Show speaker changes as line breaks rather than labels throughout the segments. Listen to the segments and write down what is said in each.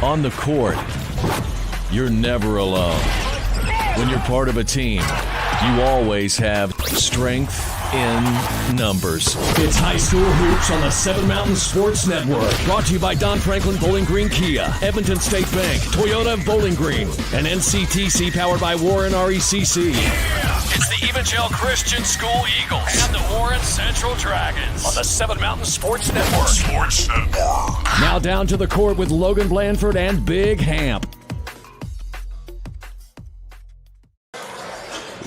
On the court, you're never alone. When you're part of a team, you always have strength in numbers. It's High School Hoops on the Seven Mountain Sports Network. Brought to you by Don Franklin Bowling Green Kia, Edmonton State Bank, Toyota of Bowling Green, and NCTC powered by Warren RECC. It's the Evangel Christian School Eagles and the Warren Central Dragons on the Seven Mountain Sports Network. Now down to the court with Logan Blandford and Big Hamp.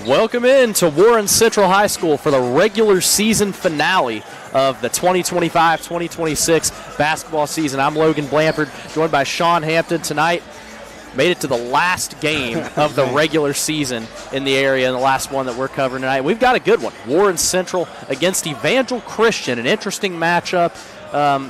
Welcome in to Warren Central High School for the regular season finale of the 2025-2026 basketball season. I'm Logan Blandford, joined by Sean Hampton tonight. Made it to the last game of the regular season in the area, and the last one that we're covering tonight. We've got a good one. Warren Central against Evangel Christian, an interesting matchup.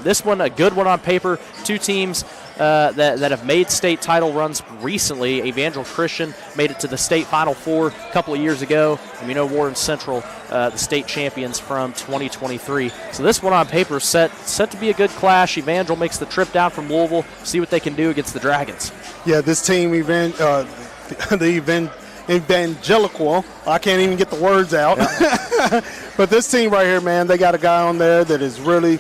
This one, a good one on paper. Two teams that have made state title runs recently. Evangel Christian made it to the state Final Four a couple of years ago. And we know Warren Central, the state champions from 2023. So this one on paper is set to be a good clash. Evangel makes the trip down from Louisville, see what they can do against the Dragons.
Yeah, this team, the Evangelical, I can't even get the words out. Yeah. But this team right here, man, they got a guy on there that is really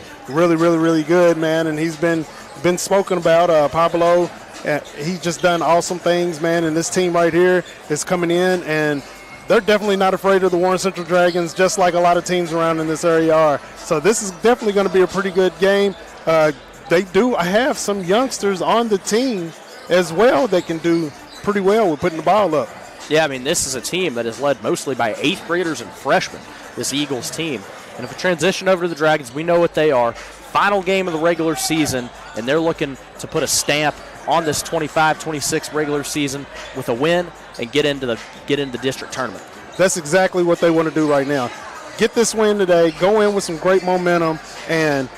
good, man, and he's been spoken about, Pablo. He's just done awesome things, man, and this team right here is coming in, and they're definitely not afraid of the Warren Central Dragons, just like a lot of teams around in this area are. So this is definitely going to be a pretty good game. They do have some youngsters on the team as well that can do pretty well with putting the ball up.
Yeah, I mean, this is a team that is led mostly by 8th graders and freshmen, this Eagles team. And if we transition over to the Dragons, we know what they are. Final game of the regular season, and they're looking to put a stamp on this 25-26 regular season with a win and get into the district tournament.
That's exactly what they want to do right now. Get this win today, go in with some great momentum, and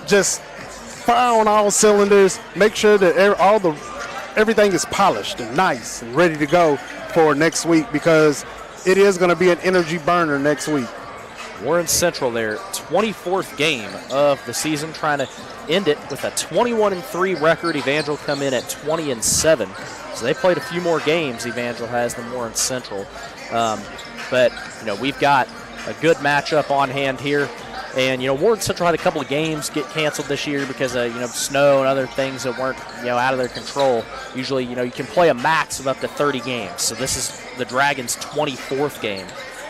just fire on all cylinders. Make sure that everything is polished and nice and ready to go for next week, because it is going to be an energy burner next week.
Warren Central, their 24th game of the season, trying to end it with a 21-3 record. Evangel come in at 20-7. So they played a few more games, Evangel has, than Warren Central. But, we've got a good matchup on hand here. And, Warren Central had a couple of games get canceled this year because of, snow and other things that weren't, out of their control. Usually, you can play a max of up to 30 games. So this is the Dragons' 24th game.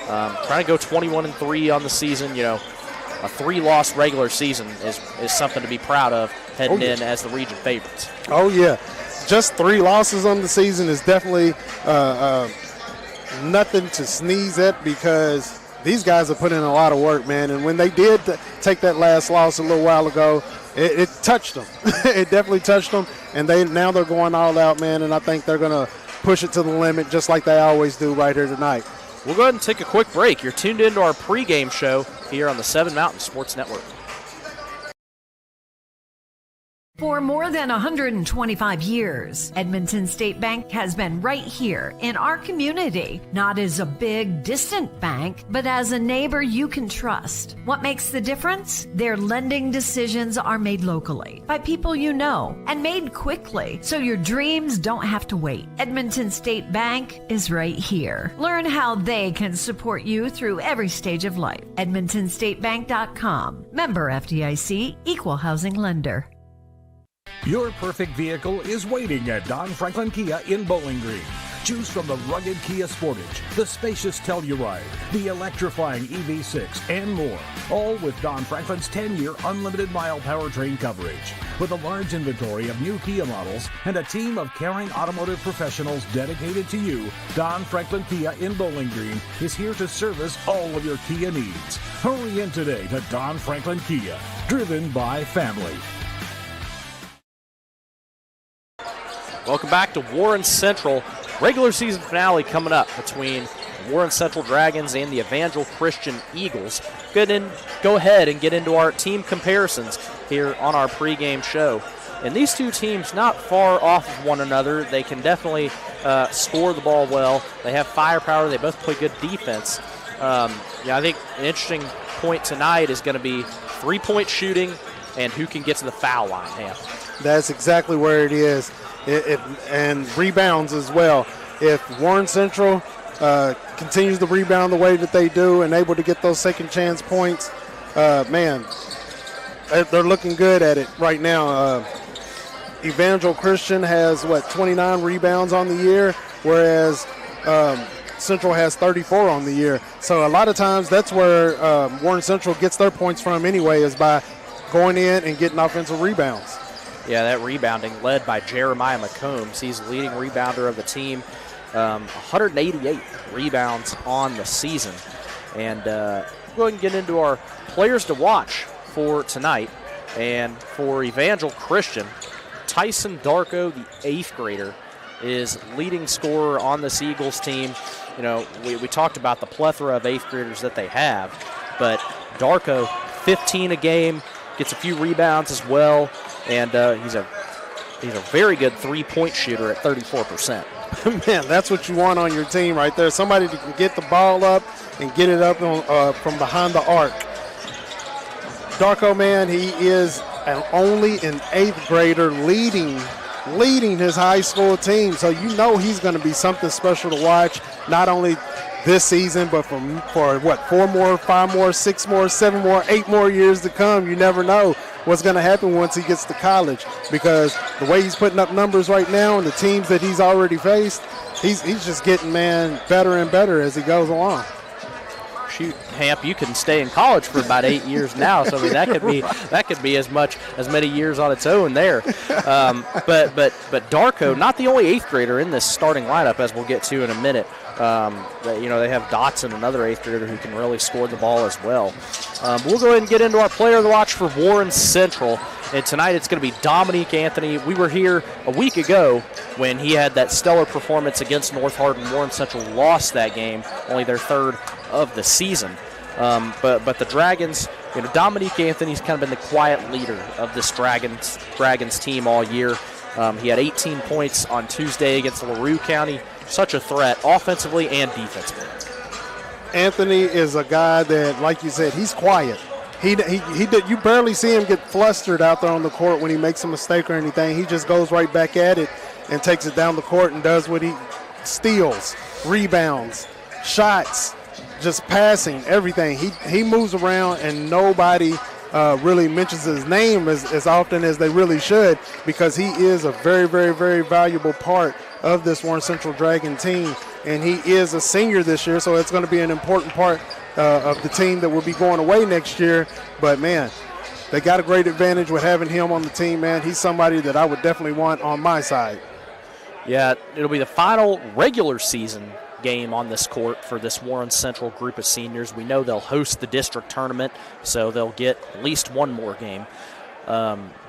Trying to go 21-3 on the season, a 3-loss regular season is something to be proud of heading in as the region favorites.
Oh, yeah. Just 3 losses on the season is definitely nothing to sneeze at, because these guys have put in a lot of work, man. And when they did take that last loss a little while ago, it touched them. It definitely touched them. And now they're going all out, man, and I think they're going to push it to the limit just like they always do right here tonight.
We'll go ahead and take a quick break. You're tuned into our pregame show here on the Seven Mountain Sports Network.
For more than 125 years, Edmonton State Bank has been right here in our community, not as a big, distant bank, but as a neighbor you can trust. What makes the difference? Their lending decisions are made locally by people you know and made quickly, so your dreams don't have to wait. Edmonton State Bank is right here. Learn how they can support you through every stage of life. EdmontonStateBank.com. Member FDIC, Equal Housing Lender.
Your perfect vehicle is waiting at Don Franklin Kia in Bowling Green. Choose from the rugged Kia Sportage, the spacious Telluride, the electrifying EV6, and more. All with Don Franklin's 10-year unlimited mile powertrain coverage. With a large inventory of new Kia models and a team of caring automotive professionals dedicated to you, Don Franklin Kia in Bowling Green is here to service all of your Kia needs. Hurry in today to Don Franklin Kia, driven by family.
Welcome back to Warren Central. Regular season finale coming up between Warren Central Dragons and the Evangel Christian Eagles. Go ahead and get into our team comparisons here on our pregame show. And these two teams not far off of one another. They can definitely score the ball well. They have firepower. They both play good defense. I think an interesting point tonight is going to be 3-point shooting and who can get to the foul line.
That's exactly where it is. And rebounds as well. If Warren Central continues to rebound the way that they do and able to get those second chance points, man, they're looking good at it right now. Evangel Christian has, 29 rebounds on the year, whereas Central has 34 on the year. So a lot of times that's where Warren Central gets their points from anyway, is by going in and getting offensive rebounds.
Yeah, that rebounding led by Jeremiah McCombs. He's the leading rebounder of the team. 188 rebounds on the season. And we'll go ahead and get into our players to watch for tonight. And for Evangel Christian, Tyson Darko, the 8th grader, is leading scorer on this Eagles team. You know, we talked about the plethora of 8th graders that they have, but Darko, 15 a game, gets a few rebounds as well, and he's a very good three-point shooter at 34%.
Man, that's what you want on your team right there. Somebody that can get the ball up and get it up from behind the arc. Darko, man, he is only an 8th grader leading his high school team. So you know he's going to be something special to watch, not only this season, but for 4 more, 5 more, 6 more, 7 more, 8 more years to come. You never know what's going to happen once he gets to college, because the way he's putting up numbers right now and the teams that he's already faced, he's just getting, man, better and better as he goes along.
Shoot, Hamp, you can stay in college for about 8 years now. So I mean, that could be as many years on its own there. But Darko, not the only 8th grader in this starting lineup, as we'll get to in a minute. They have Dotson, another 8th grader who can really score the ball as well. We'll go ahead and get into our player of the watch for Warren Central. And tonight it's going to be Dominique Anthony. We were here a week ago when he had that stellar performance against North Hardin. Warren Central lost that game, only their 3rd of the season. But the Dragons, Dominique Anthony's kind of been the quiet leader of this Dragons team all year. He had 18 points on Tuesday against LaRue County. Such a threat offensively and defensively.
Anthony is a guy that, like you said, he's quiet. You barely see him get flustered out there on the court when he makes a mistake or anything. He just goes right back at it and takes it down the court and does what he steals, rebounds, shots, just passing, everything. He moves around, and nobody really mentions his name as often as they really should, because he is a very, very, very valuable part of this Warren Central Dragon team. And he is a senior this year, so it's going to be an important part of the team that will be going away next year. But, man, they got a great advantage with having him on the team, man. He's somebody that I would definitely want on my side.
Yeah, it'll be the final regular season game on this court for this Warren Central group of seniors. We know they'll host the district tournament, so they'll get at least one more game.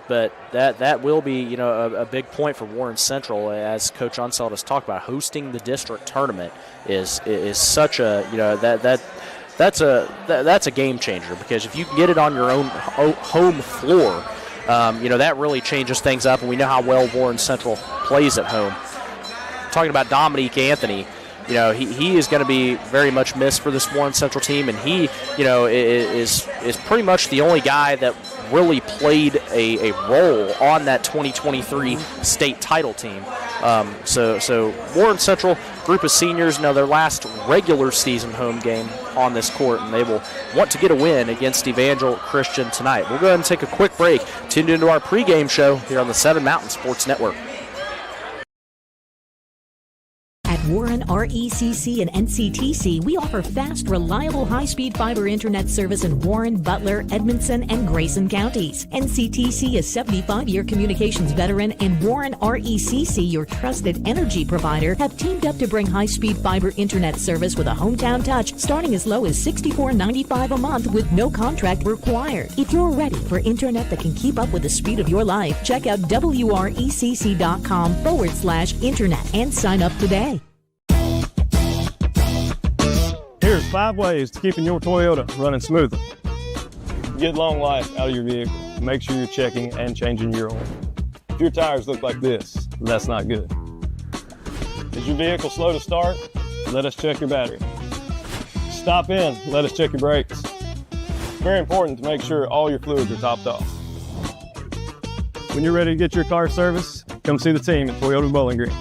But that will be, a big point for Warren Central, as Coach Unseld has talked about. Hosting the district tournament is such a, that's a game changer, because if you can get it on your own home floor, that really changes things up, and we know how well Warren Central plays at home. Talking about Dominique Anthony, he is going to be very much missed for this Warren Central team, and he, is pretty much the only guy that really played a role on that 2023 state title team. So Warren Central group of seniors, their last regular season home game on this court, and they will want to get a win against Evangel Christian tonight. We'll go ahead and take a quick break. Tuned into our pregame show here on the 7 Mountain Sports Network.
Warren RECC and NCTC, we offer fast, reliable, high-speed fiber internet service in Warren, Butler, Edmondson, and Grayson counties. NCTC is 75-year communications veteran, and Warren RECC, your trusted energy provider, have teamed up to bring high-speed fiber internet service with a hometown touch, starting as low as $64.95 a month with no contract required. If you're ready for internet that can keep up with the speed of your life, check out wrecc.com/internet and sign up today.
Here's 5 ways to keeping your Toyota running smoothly. Get long life out of your vehicle. Make sure you're checking and changing your oil. If your tires look like this, that's not good. Is your vehicle slow to start? Let us check your battery. Stop in, let us check your brakes. It's very important to make sure all your fluids are topped off. When you're ready to get your car serviced, come see the team at Toyota Bowling Green.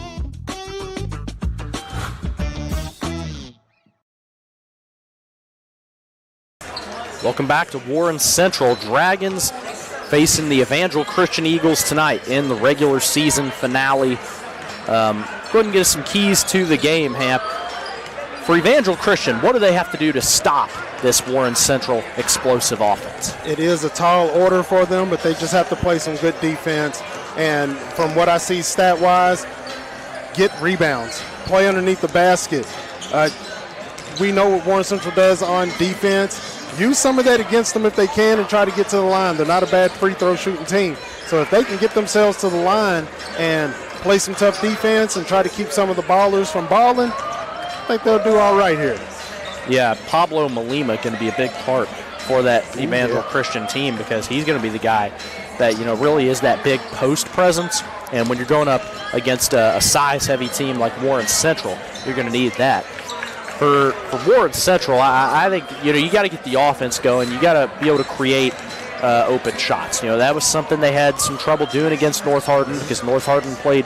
Welcome back to Warren Central. Dragons facing the Evangel Christian Eagles tonight in the regular season finale. Go ahead and get us some keys to the game, Hamp. For Evangel Christian, what do they have to do to stop this Warren Central explosive offense?
It is a tall order for them, but they just have to play some good defense. And from what I see stat-wise, get rebounds, play underneath the basket. We know what Warren Central does on defense. Use some of that against them if they can and try to get to the line. They're not a bad free throw shooting team. So if they can get themselves to the line and play some tough defense and try to keep some of the ballers from balling, I think they'll do all right here.
Yeah, Pablo Molina going to be a big part for that Evangel Christian team because he's going to be the guy that, really is that big post presence. And when you're going up against a size-heavy team like Warren Central, you're going to need that. For Warren Central, I think, you got to get the offense going. You got to be able to create open shots. That was something they had some trouble doing against North Hardin because North Hardin played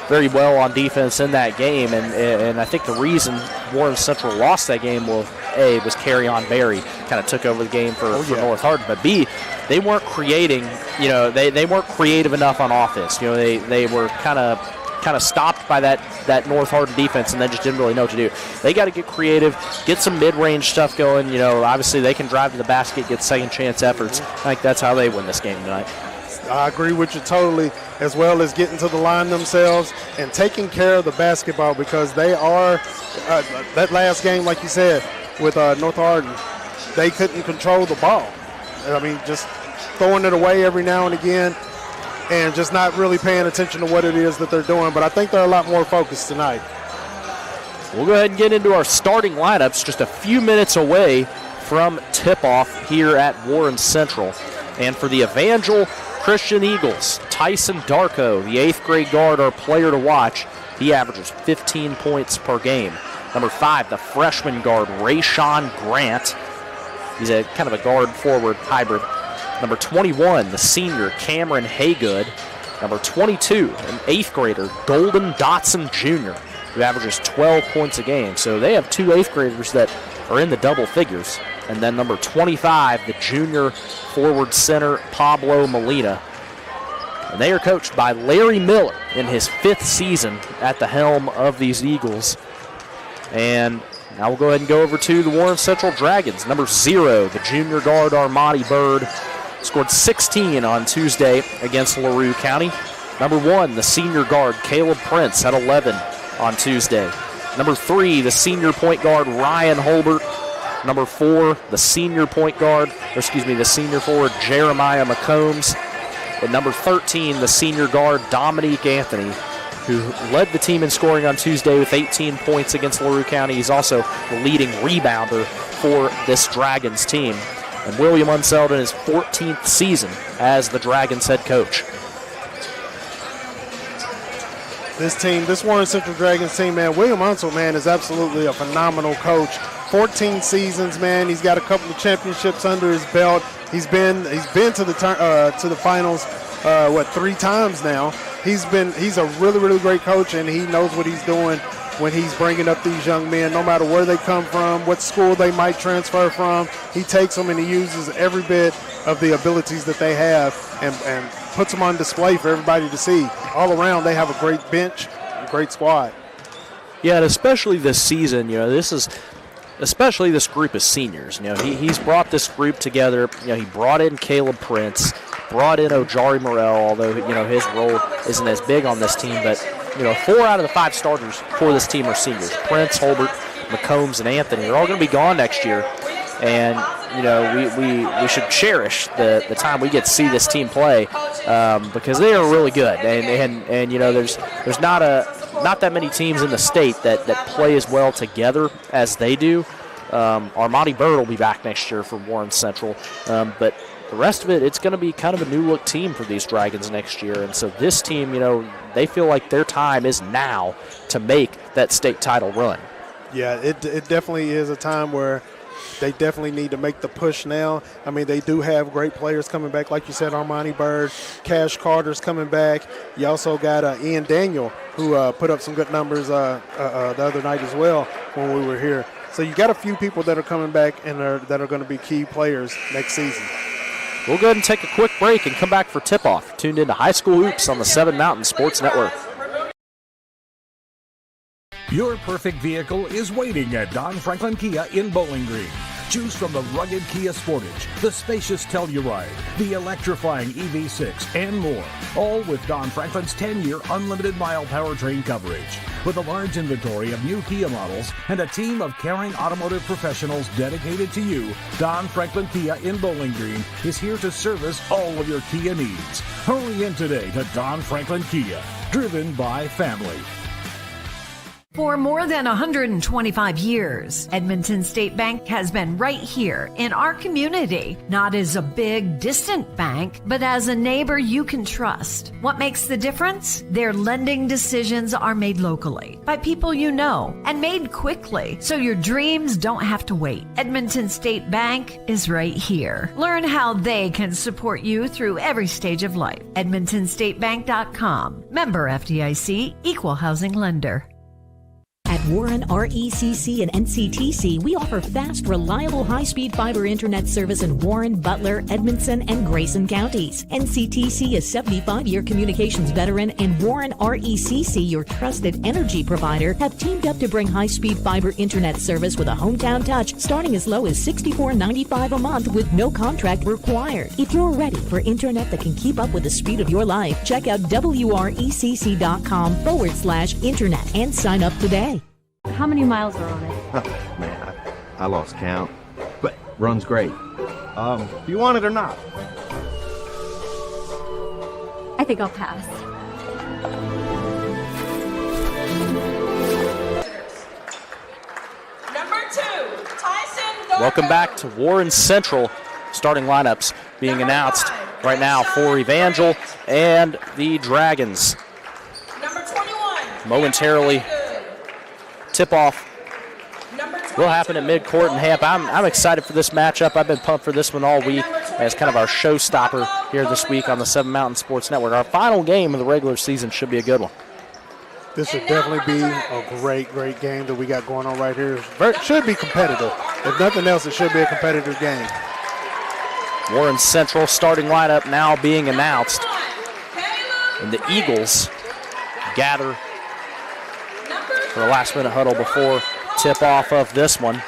very well on defense in that game, and I think the reason Warren Central lost that game was Carry-On Berry kind of took over the game for North Hardin, but B, they weren't creating, they weren't creative enough on offense. They were kind of stopped by that North Hardin defense and then just didn't really know what to do. They got to get creative, get some mid-range stuff going. Obviously they can drive to the basket, get second chance efforts. I think that's how they win this game tonight.
I agree with you totally, as well as getting to the line themselves and taking care of the basketball because they are, that last game, like you said, with North Hardin, they couldn't control the ball. I mean, just throwing it away every now and again and just not really paying attention to what it is that they're doing. But I think they're a lot more focused tonight.
We'll go ahead and get into our starting lineups just a few minutes away from tip-off here at Warren Central. And for the Evangel Christian Eagles, Tyson Darko, the 8th grade guard, our player to watch. He averages 15 points per game. Number 5, the freshman guard, Rayshawn Grant. He's a kind of a guard-forward hybrid. Number 21, the senior, Cameron Haygood. Number 22, an 8th grader, Golden Dotson Jr., who averages 12 points a game. So they have 2 8th graders that are in the double figures. And then number 25, the junior forward center, Pablo Molina. And they are coached by Larry Miller in his 5th season at the helm of these Eagles. And now we'll go ahead and go over to the Warren Central Dragons. Number 0, the junior guard, Armani Bird, scored 16 on Tuesday against LaRue County. Number 1, the senior guard, Caleb Prince, had 11 on Tuesday. Number 3, the senior point guard, Ryan Holbert. Number 4, the senior forward, Jeremiah McCombs. And number 13, the senior guard, Dominique Anthony, who led the team in scoring on Tuesday with 18 points against LaRue County. He's also the leading rebounder for this Dragons team. And William Unseld in his 14th season as the Dragons head coach.
This Warren Central Dragons team, man, William Unseld, man, is absolutely a phenomenal coach. 14 seasons, man. He's got a couple of championships under his belt. He's been to the finals 3 times now. He's a really, really great coach, and he knows what he's doing when he's bringing up these young men, no matter where they come from, what school they might transfer from. He takes them and he uses every bit of the abilities that they have and puts them on display for everybody to see. All around, they have a great bench, a great squad.
Yeah, and especially this season, especially this group of seniors. He's brought this group together. He brought in Caleb Prince, brought in Ojari Morrell, although, his role isn't as big on this team. But, 4 out of the 5 starters for this team are seniors. Prince, Holbert, McCombs, and Anthony are all going to be gone next year. And, we should cherish the time we get to see this team play because they are really good. And there's not that many teams in the state that play as well together as they do. Armani Bird will be back next year for Warren Central. But the rest of it, it's going to be kind of a new-look team for these Dragons next year. And so this team, they feel like their time is now to make that state title run.
Yeah, it definitely is a time where They definitely need to make the push now. I mean, they do have great players coming back. Like you said, Armani Bird, Cash Carter's coming back. You also got Ian Daniel, who put up some good numbers the other night as well when we were here. So you got a few people that are coming back and that are going to be key players next season.
We'll go ahead and take a quick break and come back for tip-off. Tuned into High School Hoops on the 7 Mountain Sports Network.
Your perfect vehicle is waiting at Don Franklin Kia in Bowling Green. Choose from the rugged Kia Sportage, the spacious Telluride, the electrifying EV6, and more. All with Don Franklin's 10-year unlimited mile powertrain coverage. With a large inventory of new Kia models and a team of caring automotive professionals dedicated to you, Don Franklin Kia in Bowling Green is here to service all of your Kia needs. Hurry in today to Don Franklin Kia, driven by family.
For more than 125 years, Edmonton State Bank has been right here in our community, not as a big, distant bank, but as a neighbor you can trust. What makes the difference? Their lending decisions are made locally by people you know and made quickly, so your dreams don't have to wait. Edmonton State Bank is right here. Learn how they can support you through every stage of life. EdmontonStateBank.com. Member FDIC, Equal Housing Lender.
At Warren RECC and NCTC, we offer fast, reliable, high-speed fiber internet service in Warren, Butler, Edmondson, and Grayson counties. NCTC, a 75-year communications veteran, and Warren RECC, your trusted energy provider, have teamed up to bring high-speed fiber internet service with a hometown touch starting as low as $64.95 a month with no contract required. If you're ready for internet that can keep up with the speed of your life, check out WRECC.com/internet and sign up today.
How many miles are on it?
Man, I lost count, but runs great. Do you want it or not?
I think I'll pass.
Number 2, Tyson Dorco.
Welcome back to Warren Central. Starting lineups being announced right now for Evangel and the Dragons.
Number 21.
Momentarily, tip-off will happen at midcourt and Hamp. I'm excited for this matchup. I've been pumped for this one all week as kind of our showstopper here this week on the 7 Mountain Sports Network. Our final game of the regular season should be a good one.
This should definitely be a great, great game that we got going on right here. It should be competitive. If nothing else, it should be a competitive game.
Warren Central starting lineup now being announced. And the Eagles gather for a last-minute huddle before tip-off of this one.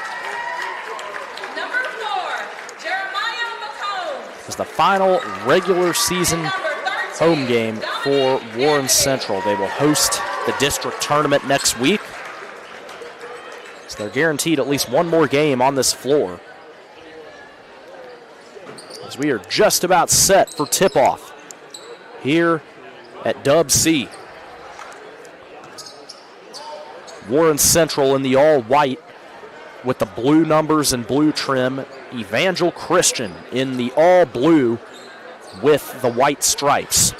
Number 4, Jeremiah McCombs.
It's the final regular season home game for Warren Central. They will host the district tournament next week. So they're guaranteed at least one more game on this floor. As we are just about set for tip-off here at Dub C. Warren Central in the all-white with the blue numbers and blue trim. Evangel Christian in the all-blue with the white stripes.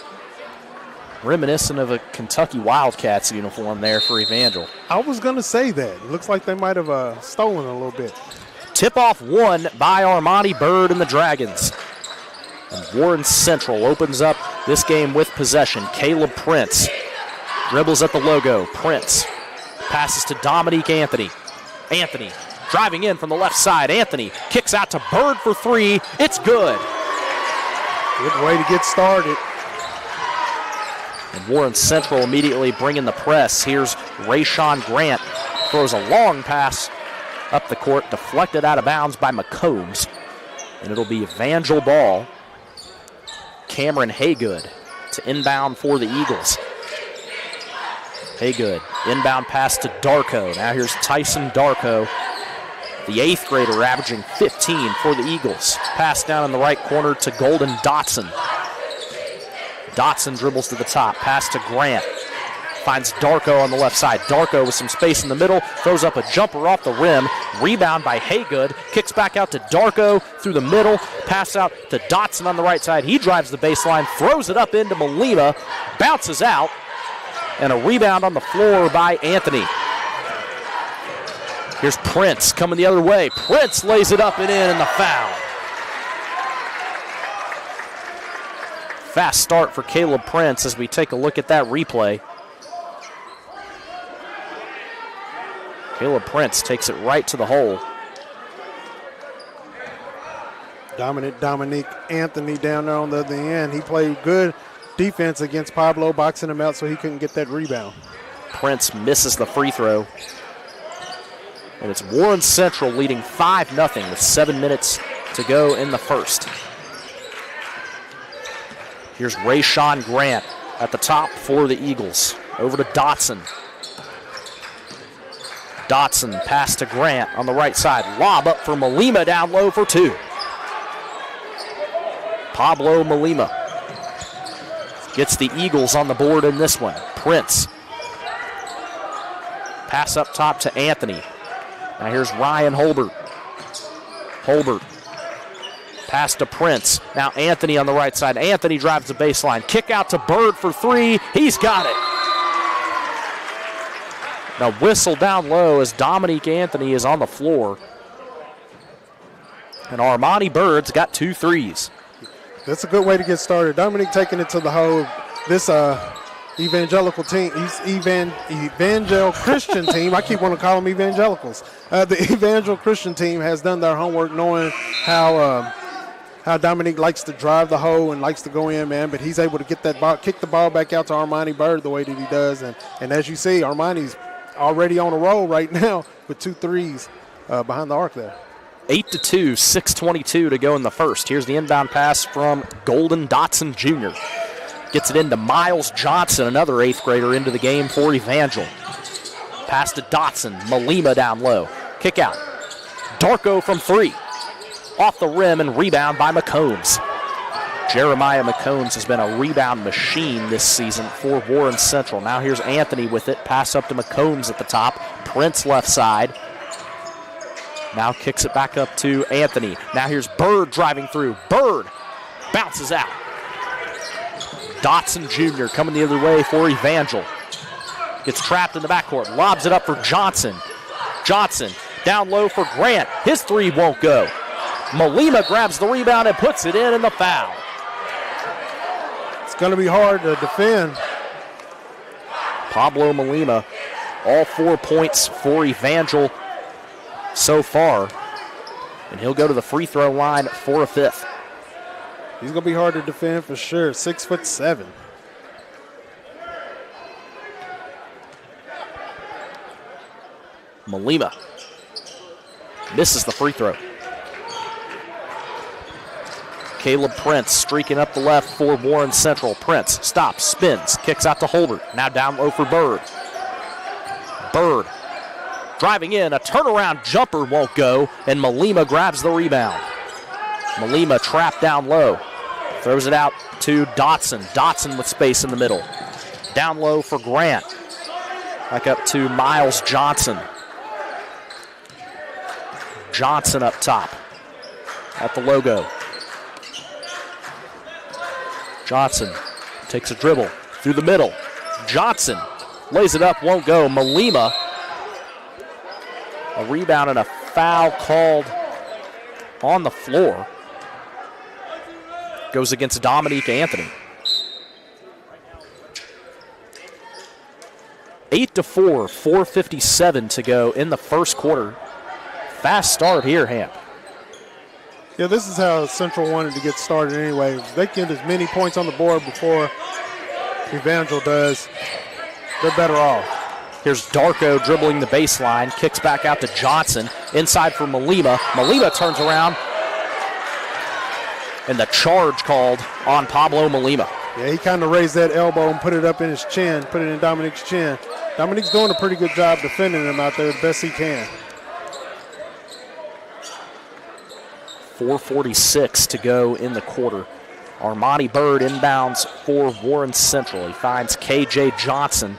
Reminiscent of a Kentucky Wildcats uniform there for Evangel.
I was going to say that. It looks like they might have stolen a little bit.
Tip-off won by Armani Bird and the Dragons. And Warren Central opens up this game with possession. Caleb Prince dribbles at the logo. Prince passes to Dominique Anthony. Anthony driving in from the left side. Anthony kicks out to Bird for 3. It's good.
Good way to get started.
And Warren Central immediately bringing the press. Here's Rayshawn Grant. Throws a long pass up the court, deflected out of bounds by McCombs. And it'll be Evangel ball. Cameron Haygood to inbound for the Eagles. Haygood, inbound pass to Darko. Now here's Tyson Darko, the 8th grader, averaging 15 for the Eagles. Pass down in the right corner to Golden Dotson. Dotson dribbles to the top, pass to Grant. Finds Darko on the left side. Darko with some space in the middle, throws up a jumper off the rim. Rebound by Haygood, kicks back out to Darko through the middle. Pass out to Dotson on the right side. He drives the baseline, throws it up into Molina, bounces out, and a rebound on the floor by Anthony. Here's Prince coming the other way. Prince lays it up and in, and the foul. Fast start for Caleb Prince as we take a look at that replay. Caleb Prince takes it right to the hole.
Dominique Anthony down there on the other end. He played good defense against Pablo, boxing him out so he couldn't get that rebound.
Prince misses the free throw. And it's Warren Central leading 5-0 with 7 minutes to go in the first. Here's Rayshawn Grant at the top for the Eagles. Over to Dotson. Dotson pass to Grant on the right side. Lob up for Malima down low for 2. Pablo Malima gets the Eagles on the board in this one. Prince. Pass up top to Anthony. Now here's Ryan Holbert. Holbert. Pass to Prince. Now Anthony on the right side. Anthony drives the baseline. Kick out to Bird for 3. He's got it. Now whistle down low as Dominique Anthony is on the floor. And Armani Bird's got 2 threes.
That's a good way to get started. Dominique taking it to the hole. This evangelical team, Evangel Christian team, I keep wanting to call them evangelicals. The Evangel Christian team has done their homework knowing how Dominique likes to drive the hole and likes to go in, man, but he's able to get that ball, kick the ball back out to Armani Bird the way that he does. And as you see, Armani's already on a roll right now with 2 threes behind the arc there.
8-2, 6:22 to go in the first. Here's the inbound pass from Golden Dotson Jr. Gets it into Miles Johnson, another 8th grader into the game for Evangel. Pass to Dotson, Malima down low. Kick out. Darko from 3. Off the rim and rebound by McCombs. Jeremiah McCombs has been a rebound machine this season for Warren Central. Now here's Anthony with it. Pass up to McCombs at the top. Prince left side. Now kicks it back up to Anthony. Now here's Bird driving through. Bird bounces out. Dotson Jr. coming the other way for Evangel. Gets trapped in the backcourt. Lobs it up for Johnson. Johnson down low for Grant. His 3 won't go. Malima grabs the rebound and puts it in, and the foul.
It's going to be hard to defend.
Pablo Malima, all 4 points for Evangel so far. And he'll go to the free throw line for a 5th.
He's going to be hard to defend for sure. 6'7".
Malima misses the free throw. Caleb Prince streaking up the left for Warren Central. Prince stops, spins, kicks out to Holbert. Now down low for Bird. Bird driving in, a turnaround jumper won't go, and Malima grabs the rebound. Malima trapped down low. Throws it out to Dotson. Dotson with space in the middle. Down low for Grant. Back up to Miles Johnson. Johnson up top at the logo. Johnson takes a dribble through the middle. Johnson lays it up, won't go. Malima, a rebound and a foul called on the floor. Goes against Dominique Anthony. 8-4, 4:57 to go in the first quarter. Fast start here, Hamp.
Yeah, this is how Central wanted to get started anyway. If they get as many points on the board before Evangel does, they're better off.
Here's Darko dribbling the baseline, kicks back out to Johnson. Inside for Malima. Malima turns around, and the charge called on Pablo Malima.
Yeah, he kind of raised that elbow and put it up in his chin, put it in Dominique's chin. Dominique's doing a pretty good job defending him out there the best he can.
4:46 to go in the quarter. Armani Bird inbounds for Warren Central. He finds KJ Johnson,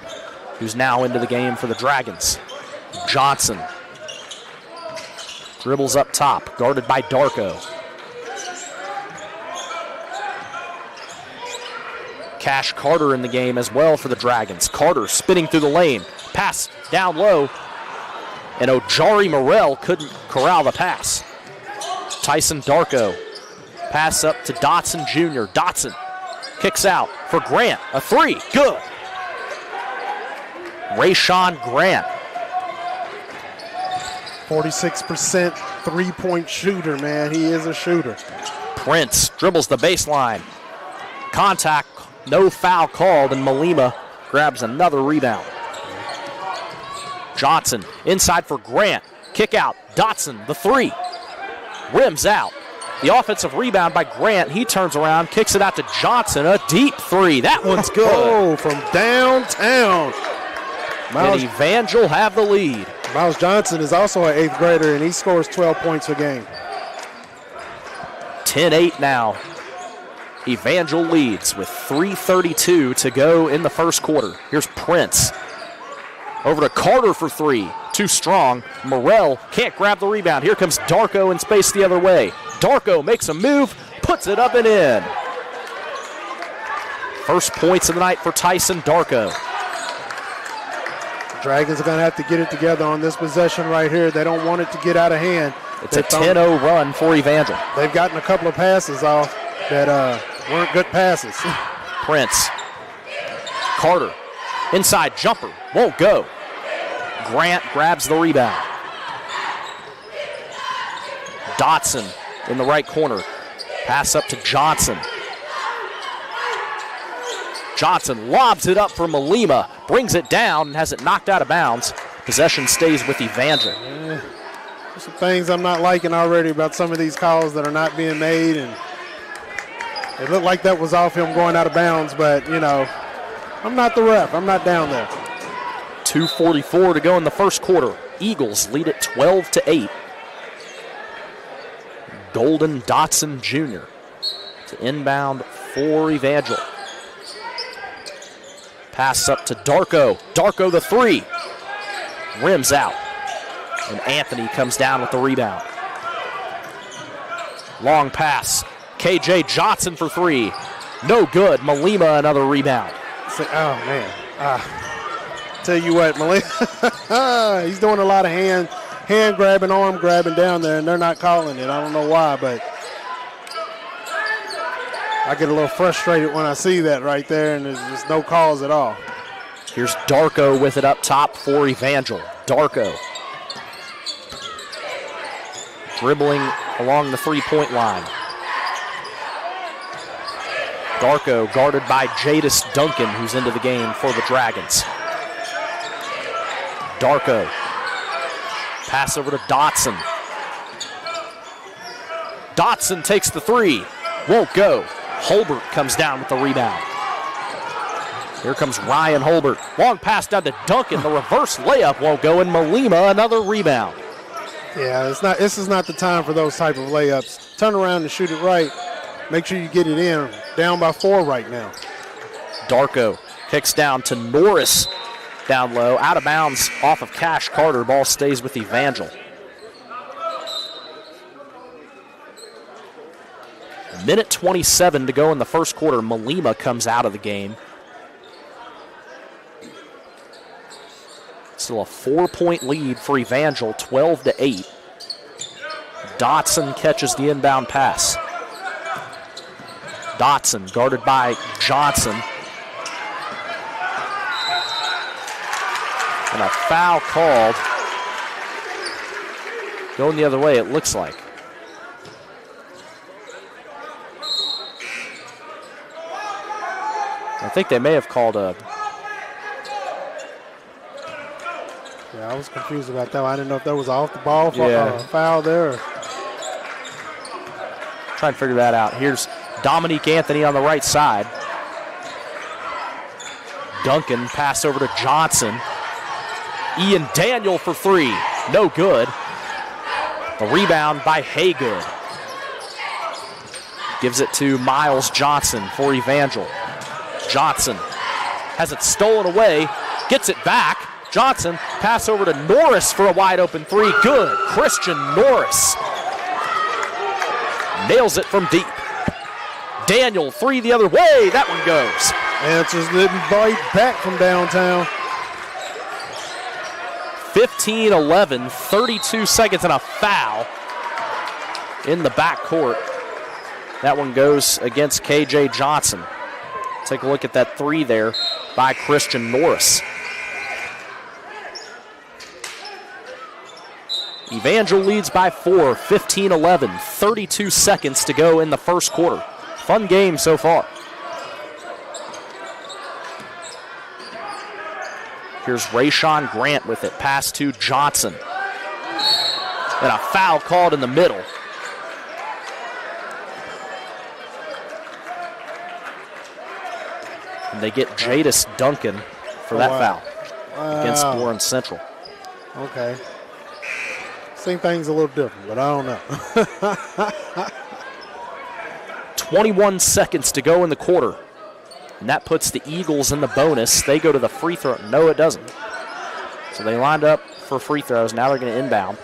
who's now into the game for the Dragons. Johnson dribbles up top, guarded by Darko. Cash Carter in the game as well for the Dragons. Carter spinning through the lane. Pass down low. and Ojari Morrell couldn't corral the pass. Tyson Darko. Pass up to Dotson Jr. Dotson kicks out for Grant. A three. Good. Rayshawn Grant.
46% three-point shooter, man. He is a shooter.
Prince dribbles the baseline. Contact, no foul called, and Malima grabs another rebound. Johnson inside for Grant. Kick out. Dotson, the three. Rims out. The offensive rebound by Grant. He turns around, kicks it out to Johnson. A deep three. That one's good.
Oh, from downtown.
And Evangel have the lead.
Miles Johnson is also an 8th grader, and he scores 12 points a game.
10-8 now. Evangel leads with 3:32 to go in the first quarter. Here's Prince. Over to Carter for three. Too strong. Morrell can't grab the rebound. Here comes Darko in space the other way. Darko makes a move, puts it up and in. First points of the night for Tyson Darko.
Dragons are going to have to get it together on this possession right here. They don't want it to get out of hand.
It's a 10-0 run for Evangel.
They've gotten a couple of passes off that weren't good passes.
Prince. Carter. Inside jumper. Won't go. Grant grabs the rebound. Dotson in the right corner. Pass up to Johnson. Johnson lobs it up for Malima. Brings it down and has it knocked out of bounds. Possession stays with Evangel.
There's some things I'm not liking already about some of these calls that are not being made. And it looked like that was off him going out of bounds, but, you know, I'm not the ref. I'm not down there.
2:44 to go in the first quarter. Eagles lead it 12-8. Golden Dotson Jr. to inbound for Evangel. Pass up to Darko. Darko the three. Rims out. And Anthony comes down with the rebound. Long pass. KJ Johnson for three. No good. Malima another rebound.
Oh, man. Tell you what, Malima, he's doing a lot of hand grabbing, arm grabbing down there, and they're not calling it. I don't know why, but I get a little frustrated when I see that right there, and there's just no calls at all.
Here's Darko with it up top for Evangel. Darko dribbling along the three-point line. Darko guarded by Jadis Duncan, who's into the game for the Dragons. Darko. Pass over to Dotson. Dotson takes the three. Won't go. Holbert comes down with the rebound. Here comes Ryan Holbert. Long pass down to Duncan. The reverse layup won't go, and Malima another rebound.
Yeah, this is not the time for those type of layups. Turn around and shoot it right. Make sure you get it in. Down by 4 right now.
Darko kicks down to Norris. Down low, out of bounds off of Cash Carter. Ball stays with Evangel. Minute 27 to go in the first quarter. Malima comes out of the game. Still a 4-point lead for Evangel, 12-8. Dotson catches the inbound pass. Dotson guarded by Johnson. And a foul called. Going the other way, it looks like. I think they may have called a...
Yeah, I was confused about that one. I didn't know if that was off the ball foul there.
Trying to figure that out. Here's Dominique Anthony on the right side. Duncan pass over to Johnson. Ian Daniel for three. No good. The rebound by Haygood. Gives it to Miles Johnson for Evangel. Johnson has it stolen away. Gets it back. Johnson pass over to Norris for a wide open three. Good. Christian Norris nails it from deep. Daniel, three the other way. That one goes.
Answers didn't bite back from downtown.
15-11, 32 seconds and a foul in the backcourt. That one goes against K.J. Johnson. Take a look at that three there by Christian Norris. Evangel leads by 4, 15-11, 32 seconds to go in the first quarter. Fun game so far. Here's Rayshawn Grant with it. Pass to Johnson. And a foul called in the middle. And they get Jadis Duncan for that foul against Warren Central.
Okay. Same thing's a little different, but I don't know.
21 seconds to go in the quarter. And that puts the Eagles in the bonus. They go to the free throw. No, it doesn't. So they lined up for free throws. Now they're going to inbound.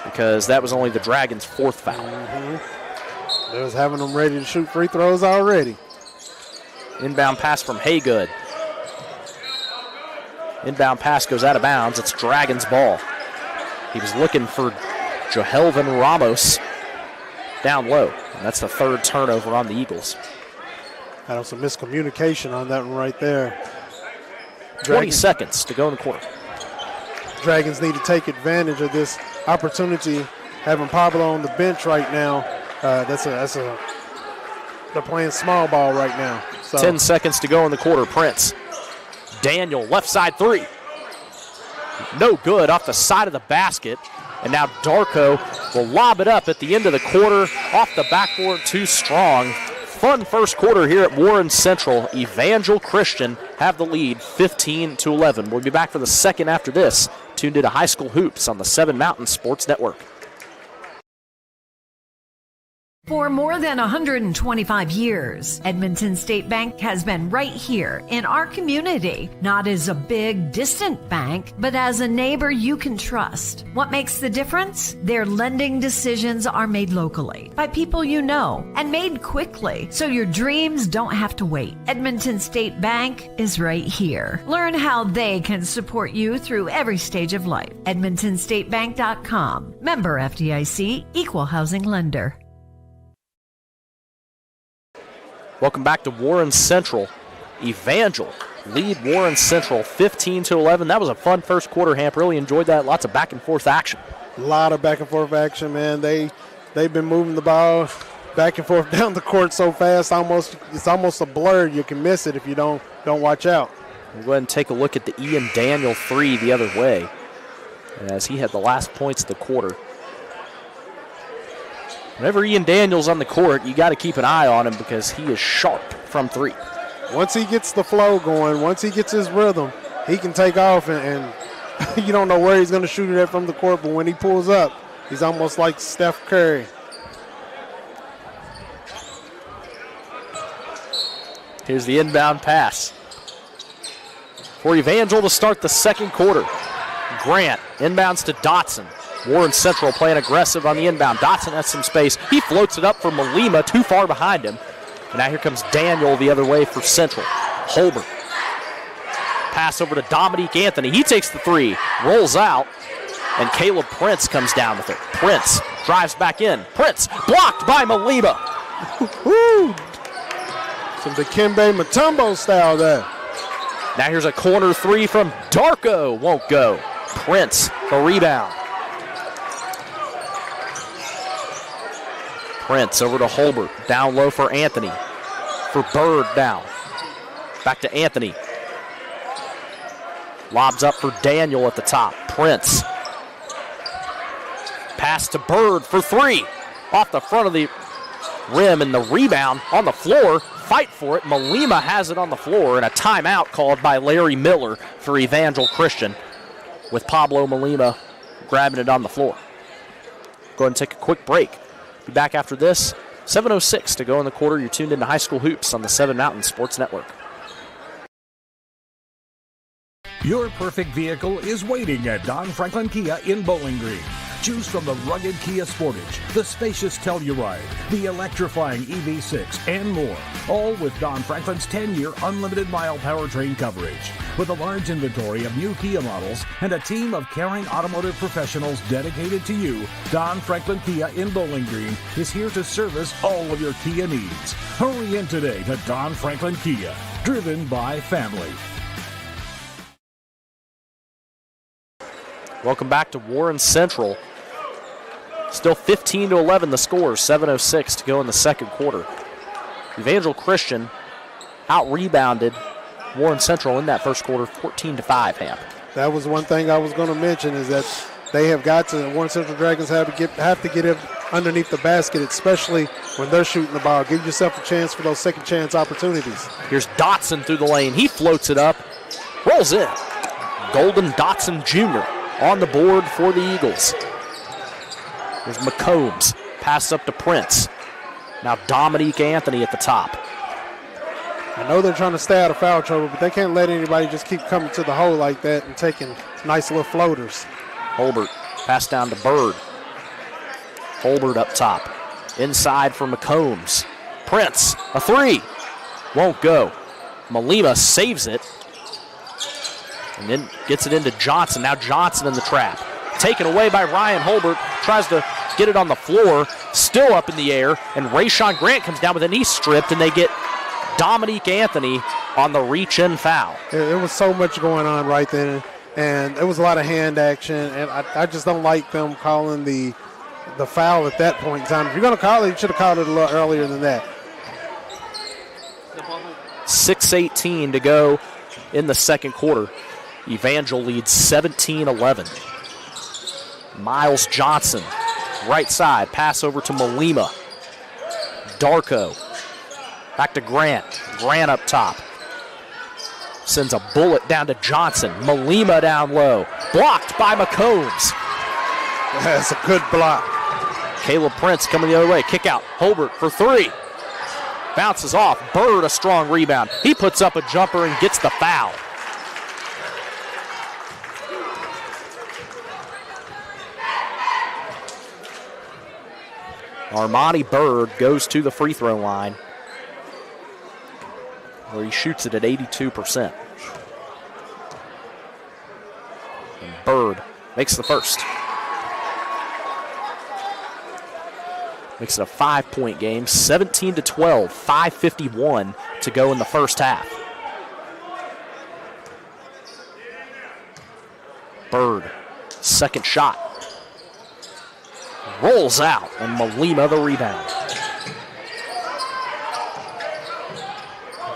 Because that was only the Dragons' fourth foul.
Mm-hmm. They was having them ready to shoot free throws already.
Inbound pass from Haygood. Inbound pass goes out of bounds. It's Dragons' ball. He was looking for Johelvin Ramos down low. And that's the third turnover on the Eagles.
Had some miscommunication on that one right there.
20 seconds to go in the quarter.
Dragons need to take advantage of this opportunity. Having Pablo on the bench right now, they're playing small ball right now. So.
10 seconds to go in the quarter. Prince. Daniel, left side three. No good, off the side of the basket. And now Darko will lob it up at the end of the quarter. Off the backboard, too strong. Fun first quarter here at Warren Central. Evangel Christian have the lead, 15-11. We'll be back for the second after this. Tuned into High School Hoops on the 7 Mountain Sports Network.
For more than 125 years, Edmonton State Bank has been right here in our community, not as a big, distant bank, but as a neighbor you can trust. What makes the difference? Their lending decisions are made locally by people you know and made quickly, so your dreams don't have to wait. Edmonton State Bank is right here. Learn how they can support you through every stage of life. EdmontonStateBank.com. Member FDIC, Equal Housing Lender.
Welcome back to Warren Central. Evangel lead Warren Central 15-11. That was a fun first quarter, Hamp. Really enjoyed that. Lots of back and forth action.
A lot of back and forth action, man. They've been moving the ball back and forth down the court so fast, it's almost a blur. You can miss it if you don't watch out.
We'll go ahead and take a look at the Ian Daniel three the other way, as he had the last points of the quarter. Whenever Ian Daniel's on the court, you got to keep an eye on him because he is sharp from three.
Once he gets the flow going, once he gets his rhythm, he can take off, and you don't know where he's going to shoot it at from the court, but when he pulls up, he's almost like Steph Curry.
Here's the inbound pass for Evangel to start the second quarter. Grant inbounds to Dotson. Warren Central playing aggressive on the inbound. Dotson has some space. He floats it up for Malima, too far behind him. And now here comes Daniel the other way for Central. Holbert. Pass over to Dominique Anthony. He takes the three, rolls out, and Caleb Prince comes down with it. Prince drives back in. Prince blocked by Malima.
Some Dikembe Mutombo style there.
Now here's a corner three from Darko. Won't go. Prince, the rebound. Prince over to Holbert. Down low for Anthony. For Bird down. Back to Anthony. Lobs up for Daniel at the top. Prince. Pass to Bird for three. Off the front of the rim, and the rebound on the floor. Fight for it. Malima has it on the floor, and a timeout called by Larry Miller for Evangel Christian, with Pablo Malima grabbing it on the floor. Go ahead and take a quick break. Be back after this. 7:06 to go in the quarter. You're tuned into High School Hoops on the 7 Mountain Sports Network.
Your perfect vehicle is waiting at Don Franklin Kia in Bowling Green. Choose from the rugged Kia Sportage, the spacious Telluride, the electrifying EV6, and more. All with Don Franklin's 10-year unlimited mile powertrain coverage. With a large inventory of new Kia models and a team of caring automotive professionals dedicated to you, Don Franklin Kia in Bowling Green is here to service all of your Kia needs. Hurry in today to Don Franklin Kia, driven by family.
Welcome back to Warren Central. Still 15-11 the score, 7:06 to go in the second quarter. Evangel Christian out-rebounded Warren Central in that first quarter, 14-5, Hamp.
That was one thing I was going to mention, is that they have got to, Warren Central Dragons have to get it underneath the basket, especially when they're shooting the ball. Give yourself a chance for those second chance opportunities.
Here's Dotson through the lane. He floats it up, rolls in. Golden Dotson Jr. on the board for the Eagles. There's McCombs, pass up to Prince. Now Dominique Anthony at the top.
I know they're trying to stay out of foul trouble, but they can't let anybody just keep coming to the hole like that and taking nice little floaters.
Holbert, pass down to Bird. Holbert up top. Inside for McCombs. Prince, a three. Won't go. Malima saves it. And then gets it into Johnson. Now Johnson in the trap. Taken away by Ryan Holbert. Tries to get it on the floor. Still up in the air. And Rayshawn Grant comes down with a knee stripped, and they get Dominique Anthony on the reach-in foul.
There was so much going on right then, and there was a lot of hand action, and I just don't like them calling the foul at that point in time. If you're going to call it, you should have called it a little earlier than that.
6:18 to go in the second quarter. Evangel leads 17-11. Miles Johnson, right side, pass over to Malima. Darko, back to Grant. Grant up top. Sends a bullet down to Johnson. Malima down low. Blocked by McCombs.
That's a good block.
Caleb Prince coming the other way. Kick out. Holbert for three. Bounces off. Bird a strong rebound. He puts up a jumper and gets the foul. Armani Bird goes to the free throw line, where he shoots it at 82%. And Bird makes the first. Makes it a 5-point game, 17-12, 5:51 to go in the first half. Bird, second shot. Rolls out, and Malima the rebound.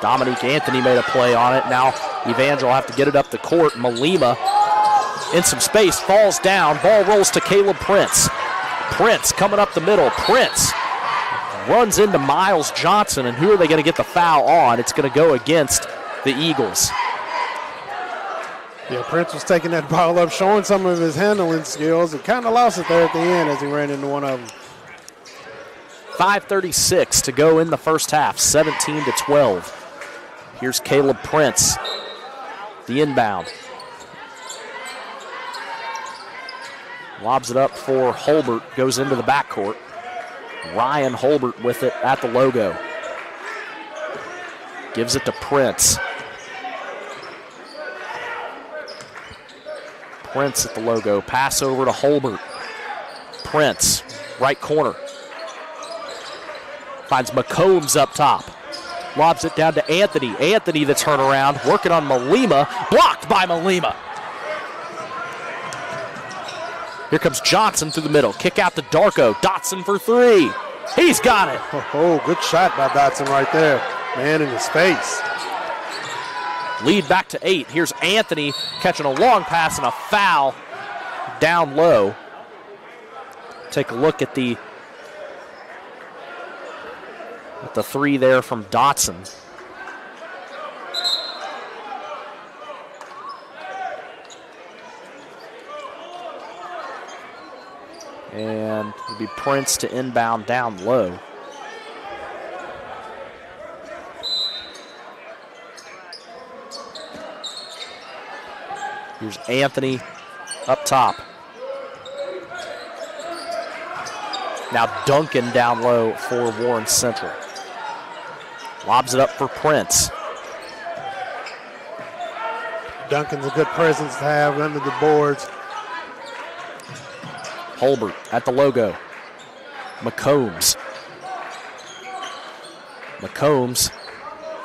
Dominique Anthony made a play on it. Now Evangel will have to get it up the court. Malima in some space, falls down. Ball rolls to Caleb Prince. Prince coming up the middle. Prince runs into Miles Johnson, and who are they going to get the foul on? It's going to go against the Eagles.
Yeah, Prince was taking that ball up, showing some of his handling skills, and kind of lost it there at the end as he ran into one of them.
5:36 to go in the first half, 17-12. Here's Caleb Prince, the inbound. Lobs it up for Holbert, goes into the backcourt. Ryan Holbert with it at the logo. Gives it to Prince. Prince at the logo. Pass over to Holbert. Prince, right corner. Finds McCombs up top. Lobs it down to Anthony. Anthony the turnaround, working on Malima. Blocked by Malima. Here comes Johnson through the middle. Kick out to Darko. Dotson for three. He's got it.
Oh, good shot by Dotson right there. Man in his face.
Lead back to 8. Here's Anthony catching a long pass and a foul down low. Take a look at the three there from Dotson. And it'll be Prince to inbound down low. Here's Anthony up top. Now Duncan down low for Warren Central. Lobs it up for Prince.
Duncan's a good presence to have under the boards.
Holbert at the logo. McCombs. McCombs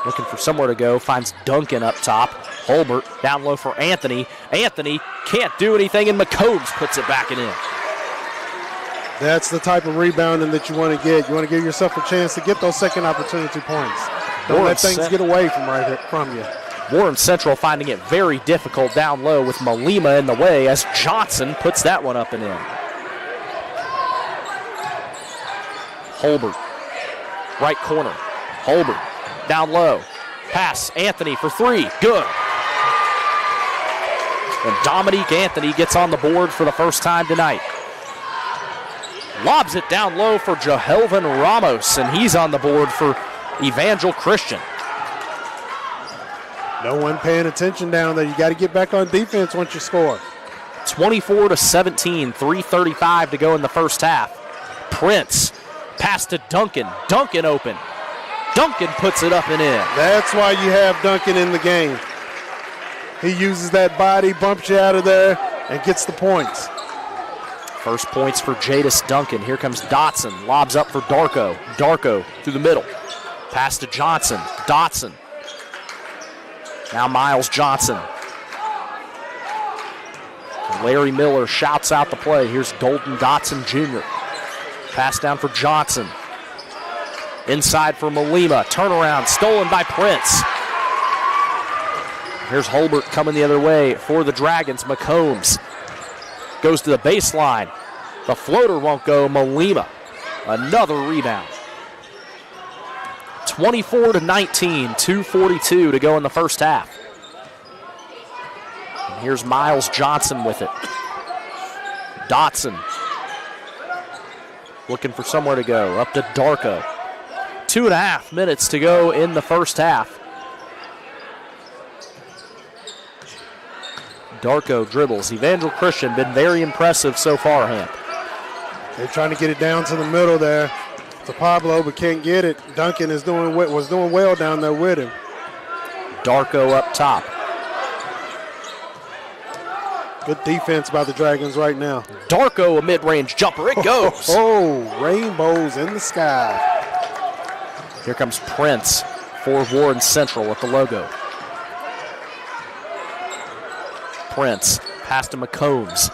looking for somewhere to go. Finds Duncan up top. Holbert down low for Anthony. Anthony can't do anything, and McCombs puts it back and in.
That's the type of rebounding that you want to get. You want to give yourself a chance to get those second opportunity points. Don't let things get away from you.
Warren Central finding it very difficult down low with Malima in the way as Johnson puts that one up and in. Holbert, right corner. Holbert down low. Pass, Anthony for three. Good. And Dominique Anthony gets on the board for the first time tonight. Lobs it down low for Johelvin Ramos, and he's on the board for Evangel Christian.
No one paying attention down there. You got to get back on defense once you score.
24-17, 3:35 to go in the first half. Prince, pass to Duncan. Duncan open. Duncan puts it up and in.
That's why you have Duncan in the game. He uses that body, bumps you out of there, and gets the points.
First points for Jadis Duncan. Here comes Dotson. Lobs up for Darko. Darko through the middle. Pass to Johnson. Dotson. Now Miles Johnson. Larry Miller shouts out the play. Here's Golden Dotson Jr. Pass down for Johnson. Inside for Malima. Turnaround stolen by Prince. Here's Holbert coming the other way for the Dragons. McCombs goes to the baseline. The floater won't go. Malima. Another rebound. 24-19, 2:42 to go in the first half. And here's Miles Johnson with it. Dotson looking for somewhere to go. Up to Darko. 2.5 minutes to go in the first half. Darko dribbles. Evangel Christian been very impressive so far, Hamp.
They're trying to get it down to the middle there to Pablo, but can't get it. Duncan was doing well down there with him.
Darko up top.
Good defense by the Dragons right now.
Darko, a mid-range jumper. It goes.
Oh, rainbows in the sky.
Here comes Prince for Warren Central at the logo. Prince, pass to McCombs.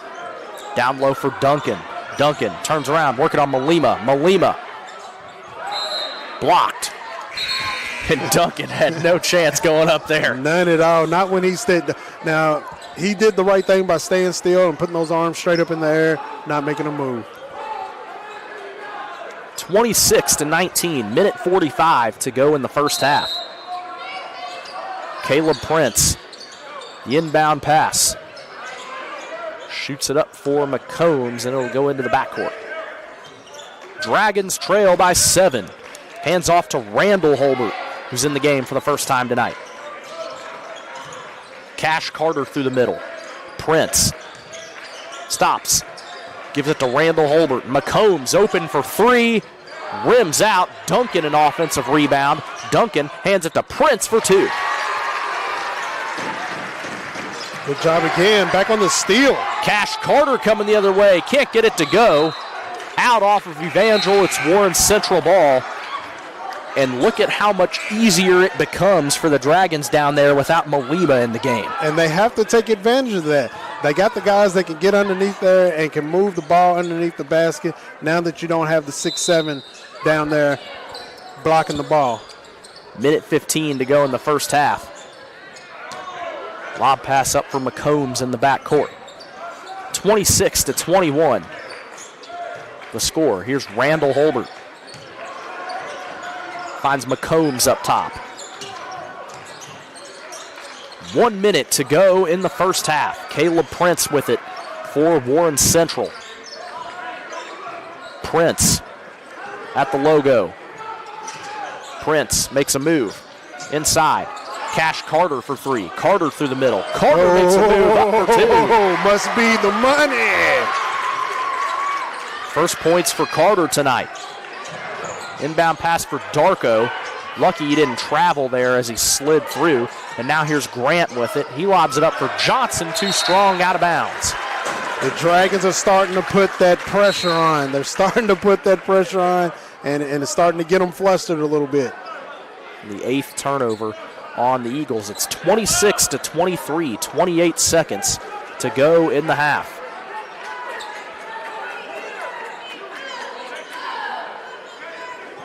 Down low for Duncan. Duncan turns around, working on Malima. Malima blocked. And Duncan had no chance going up there.
None at all. Not when he stayed. Now, he did the right thing by staying still and putting those arms straight up in the air, not making a move.
26-19, minute 45 to go in the first half. Caleb Prince, the inbound pass. Shoots it up for McCombs, and it'll go into the backcourt. Dragons trail by 7. Hands off to Randall Holbert, who's in the game for the first time tonight. Cash Carter through the middle. Prince stops. Gives it to Randall Holbert. McCombs open for three. Rims out. Duncan an offensive rebound. Duncan hands it to Prince for two.
Good job again. Back on the steal.
Cash Carter coming the other way. Can't get it to go. Out off of Evangel. It's Warren Central ball. And look at how much easier it becomes for the Dragons down there without Malima in the game.
And they have to take advantage of that. They got the guys that can get underneath there and can move the ball underneath the basket now that you don't have the 6'7" down there blocking the ball.
Minute 15 to go in the first half. Lob pass up for McCombs in the backcourt. 26-21. The score. Here's Randall Holbert. Finds McCombs up top. 1 minute to go in the first half. Caleb Prince with it for Warren Central. Prince at the logo. Prince makes a move. Inside. Cash Carter for three. Carter through the middle. Carter makes a move up for two.
Must be the money.
First points for Carter tonight. Inbound pass for Darko. Lucky he didn't travel there as he slid through. And now here's Grant with it. He lobs it up for Johnson, too strong, out of bounds.
The Dragons are starting to put that pressure on. They're starting to put that pressure on, and it's starting to get them flustered a little bit.
The 8th turnover on the Eagles. It's 26-23, 28 seconds to go in the half.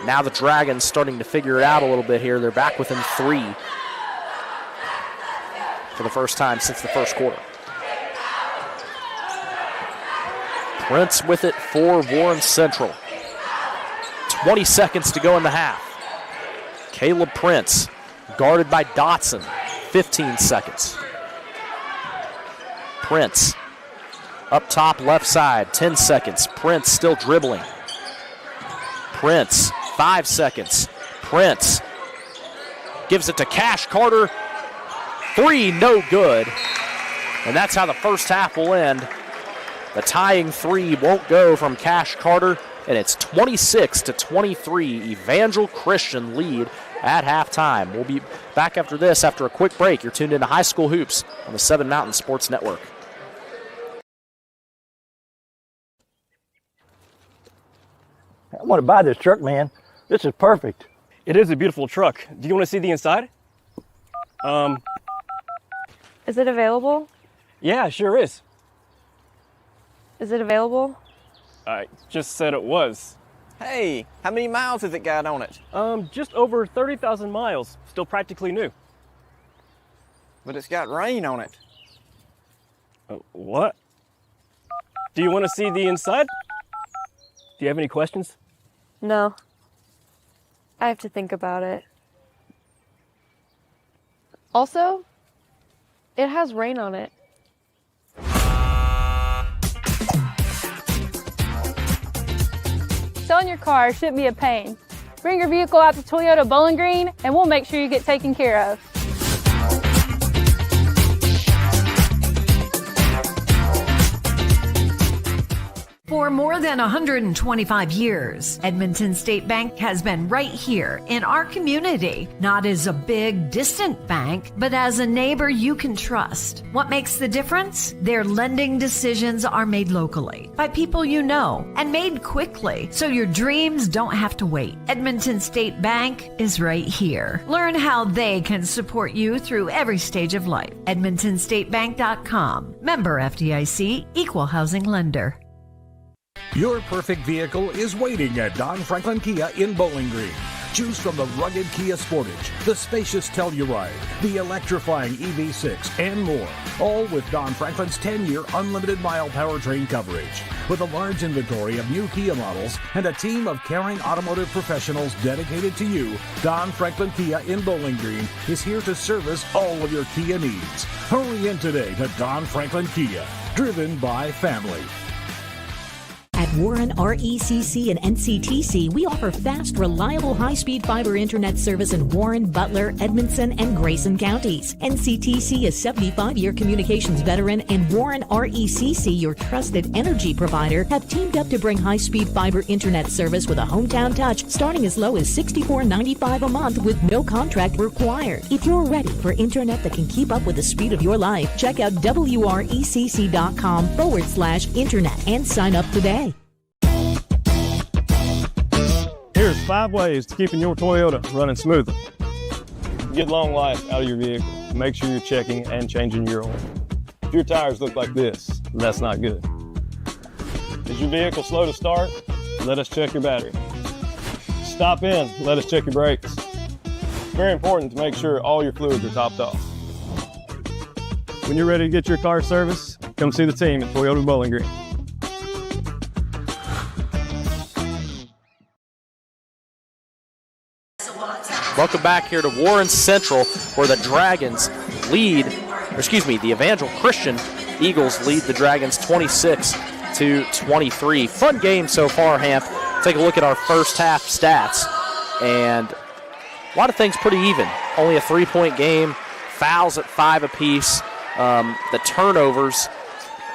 Now the Dragons starting to figure it out a little bit here. They're back within 3 for the first time since the first quarter. Prince with it for Warren Central. 20 seconds to go in the half. Caleb Prince guarded by Dotson. 15 seconds. Prince up top left side. 10 seconds. Prince still dribbling. Prince 5 seconds. Prince gives it to Cash Carter. 3, no good. And that's how the first half will end. The tying 3 won't go from Cash Carter, and it's 26-23. Evangel Christian lead at halftime. We'll be back after this after a quick break. You're tuned into High School Hoops on the 7 Mountain Sports Network.
I want to buy this truck, man. This is perfect.
It is a beautiful truck. Do you want to see the inside?
Is it available?
Yeah, sure is.
Is it available?
I just said it was.
Hey, how many miles has it got on it?
Just over 30,000 miles. Still practically new.
But it's got rain on it.
What? Do you want to see the inside? Do you have any questions?
No. I have to think about it. Also, it has rain on it.
Selling your car shouldn't be a pain. Bring your vehicle out to Toyota Bowling Green and we'll make sure you get taken care of.
For more than 125 years, Edmonton State Bank has been right here in our community, not as a big, distant bank, but as a neighbor you can trust. What makes the difference? Their lending decisions are made locally by people you know and made quickly, so your dreams don't have to wait. Edmonton State Bank is right here. Learn how they can support you through every stage of life. EdmontonStateBank.com. Member FDIC, Equal Housing Lender.
Your perfect vehicle is waiting at Don Franklin Kia in Bowling Green. Choose from the rugged Kia Sportage, the spacious Telluride, the electrifying EV6, and more. All with Don Franklin's 10-year unlimited mile powertrain coverage. With a large inventory of new Kia models and a team of caring automotive professionals dedicated to you, Don Franklin Kia in Bowling Green is here to service all of your Kia needs. Hurry in today to Don Franklin Kia, driven by family.
At Warren RECC and NCTC, we offer fast, reliable, high-speed fiber internet service in Warren, Butler, Edmondson, and Grayson counties. NCTC is 75-year communications veteran, and Warren RECC, your trusted energy provider, have teamed up to bring high-speed fiber internet service with a hometown touch starting as low as $64.95 a month with no contract required. If you're ready for internet that can keep up with the speed of your life, check out WRECC.com/internet and sign up today.
Here's 5 ways to keeping your Toyota running smoother. Get long life out of your vehicle. Make sure you're checking and changing your oil. If your tires look like this, that's not good. Is your vehicle slow to start? Let us check your battery. Stop in, let us check your brakes. It's very important to make sure all your fluids are topped off. When you're ready to get your car serviced, come see the team at Toyota Bowling Green.
Welcome back here to Warren Central, where the Dragons lead, the Evangel Christian Eagles lead the Dragons 26-23. Fun game so far, Hamp. Take a look at our first half stats, and a lot of things pretty even. Only a 3-point game, fouls at 5 apiece. The turnovers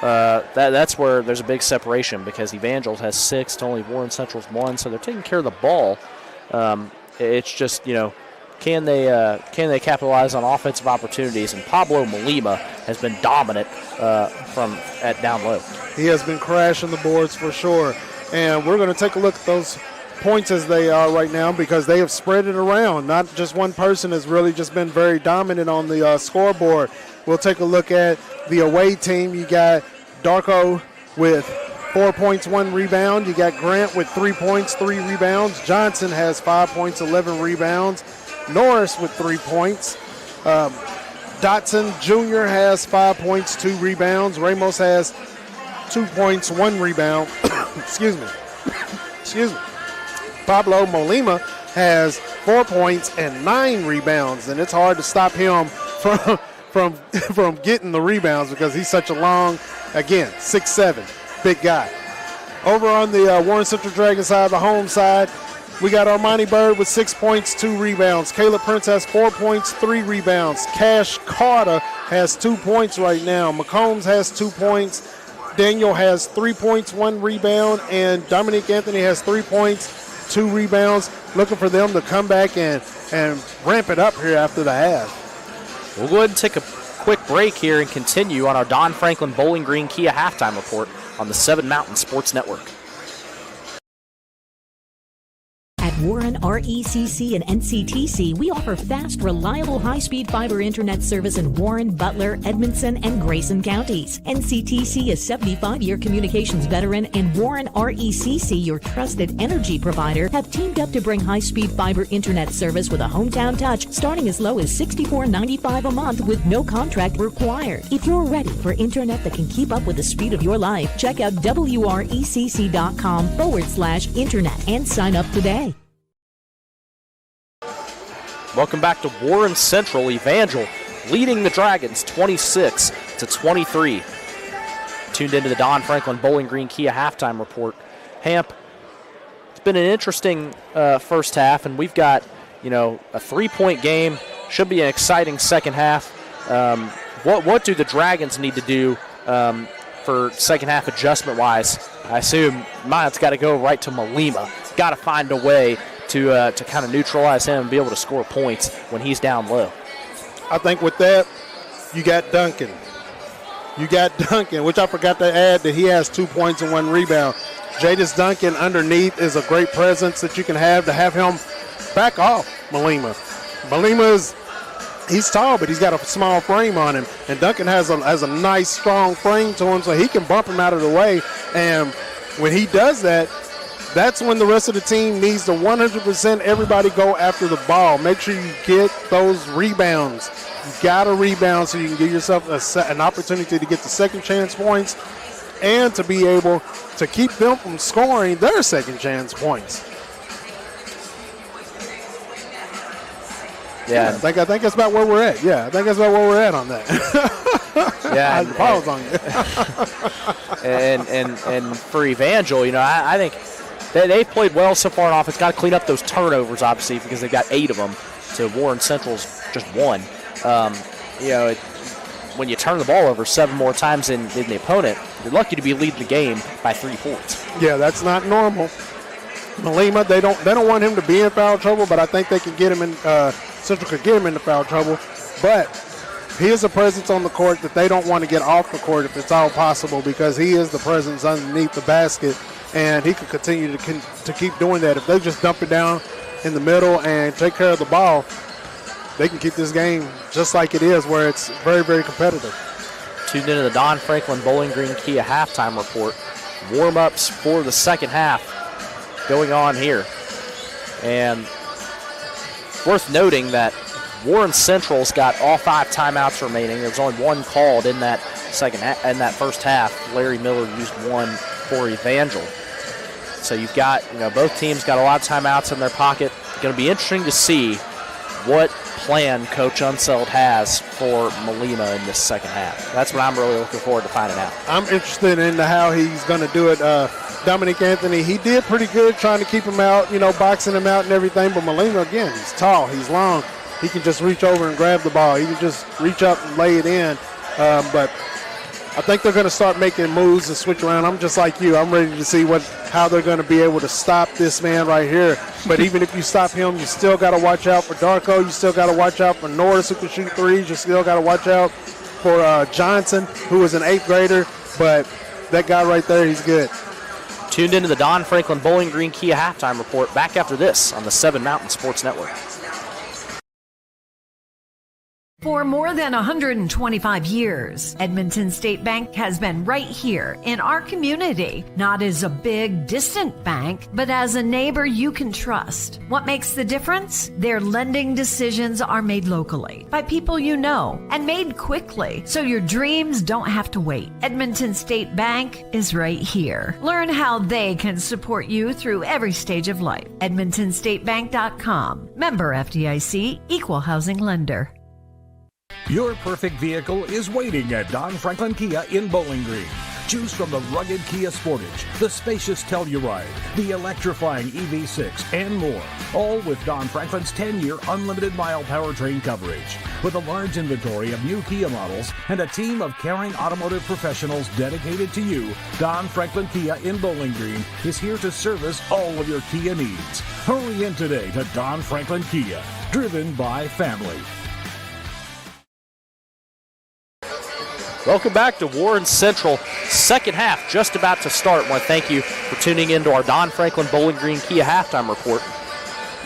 that's where there's a big separation because Evangel has 6 to only Warren Central's 1, so they're taking care of the ball. It's just, can they capitalize on offensive opportunities? And Pablo Molima has been dominant from at down low.
He has been crashing the boards for sure. And we're going to take a look at those points as they are right now because they have spread it around. Not just one person has really just been very dominant on the scoreboard. We'll take a look at the away team. You got Darko with 4 points, 1 rebound. You got Grant with 3 points, 3 rebounds. Johnson has 5 points, 11 rebounds. Norris with 3 points. Dotson Jr. has 5 points, 2 rebounds. Ramos has 2 points, 1 rebound. Excuse me. Pablo Molima has 4 points and 9 rebounds, and it's hard to stop him from getting the rebounds because he's such a long, again, 6'7", big guy. Over on the Warren Central Dragons side, the home side, we got Armani Bird with 6 points, 2 rebounds. Caleb Prince has 4 points, 3 rebounds. Cash Carter has 2 points right now. McCombs has 2 points. Daniel has 3 points, 1 rebound. And Dominique Anthony has 3 points, 2 rebounds. Looking for them to come back and ramp it up here after the half.
We'll go ahead and take a quick break here and continue on our Don Franklin Bowling Green Kia halftime report on the 7 Mountain Sports Network.
At Warren RECC and NCTC, we offer fast, reliable, high-speed fiber internet service in Warren, Butler, Edmondson, and Grayson counties. NCTC, a 75-year communications veteran, and Warren RECC, your trusted energy provider, have teamed up to bring high-speed fiber internet service with a hometown touch starting as low as $64.95 a month with no contract required. If you're ready for internet that can keep up with the speed of your life, check out wrecc.com/internet and sign up today.
Welcome back to Warren Central. Evangel leading the Dragons 26-23. Tuned into the Don Franklin Bowling Green Kia halftime report. Hamp, it's been an interesting first half, and we've got a 3-point game. Should be an exciting second half. What do the Dragons need to do for second half adjustment wise? I assume mine's got to go right to Molima. Got to find a way to kind of neutralize him and be able to score points when he's down low.
I think with that, you got Duncan. Which I forgot to add that he has 2 points and 1 rebound. Jadis Duncan underneath is a great presence that you can have to have him back off Molima. He's tall, but he's got a small frame on him. And Duncan has a nice, strong frame to him, so he can bump him out of the way. And when he does that, that's when the rest of the team needs to 100% everybody go after the ball. Make sure you get those rebounds. You got to rebound so you can give yourself an opportunity to get the second chance points and to be able to keep them from scoring their second chance points.
Yeah,
I think that's about where we're at. Yeah, I think that's about where we're at on that.
Yeah,
I pause on you.
and for Evangel, I think they've played well so far in offense. Got to clean up those turnovers, obviously, because they've got 8 of them. So Warren Central's just 1. When you turn the ball over 7 more times than the opponent, you're lucky to be leading the game by 3 points.
Yeah, that's not normal. Molima, they don't want him to be in foul trouble, but I think they can get him in. Central could get him into foul trouble, but he is a presence on the court that they don't want to get off the court if it's all possible because he is the presence underneath the basket. And he could continue to keep doing that. If they just dump it down in the middle and take care of the ball, they can keep this game just like it is, where it's very, very competitive.
Tuned into the Don Franklin Bowling Green Kia halftime report. Warm-ups for the second half going on here. And worth noting that Warren Central's got all 5 timeouts remaining. There's only 1 called in that first half. Larry Miller used 1 for Evangel. So you've got, both teams got a lot of timeouts in their pocket. Going to be interesting to see what plan Coach Unseld has for Molima in this second half. That's what I'm really looking forward to finding out. I'm
interested in how he's going to do it. Dominic Anthony, he did pretty good trying to keep him out, boxing him out and everything. But Molima, again, he's tall, he's long. He can just reach over and grab the ball. He can just reach up and lay it in. But I think they're going to start making moves and switch around. I'm just like you. I'm ready to see how they're going to be able to stop this man right here. But even if you stop him, you still got to watch out for Darko. You still got to watch out for Norris, who can shoot threes. You still got to watch out for Johnson, who is an 8th grader. But that guy right there, he's good.
Tuned into the Don Franklin Bowling Green Kia halftime report. Back after this on the 7 Mountain Sports Network.
For more than 125 years, Edmonton State Bank has been right here in our community, not as a big, distant bank, but as a neighbor you can trust. What makes the difference? Their lending decisions are made locally by people you know and made quickly, so your dreams don't have to wait. Edmonton State Bank is right here. Learn how they can support you through every stage of life. EdmontonStateBank.com. Member FDIC, Equal Housing Lender.
Your perfect vehicle is waiting at Don Franklin Kia in Bowling Green. Choose from the rugged Kia Sportage, the spacious Telluride, the electrifying EV6, and more. All with Don Franklin's 10-year unlimited mile powertrain coverage. With a large inventory of new Kia models and a team of caring automotive professionals dedicated to you, Don Franklin Kia in Bowling Green is here to service all of your Kia needs. Hurry in today to Don Franklin Kia, driven by family.
Welcome back to Warren Central. Second half just about to start. I want to thank you for tuning in to our Don Franklin Bowling Green Kia halftime report.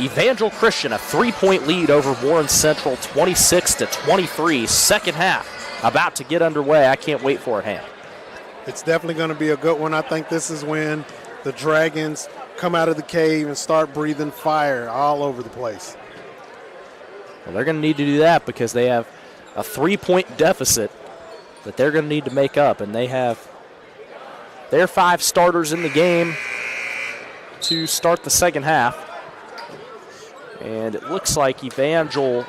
Evangel Christian, a 3-point lead over Warren Central, 26-23. Second half about to get underway. I can't wait for it, Ham.
It's definitely going to be a good one. I think this is when the Dragons come out of the cave and start breathing fire all over the place.
Well, they're going to need to do that because they have a 3-point deficit that they're going to need to make up, and they have their 5 starters in the game to start the second half. And it looks like Evangel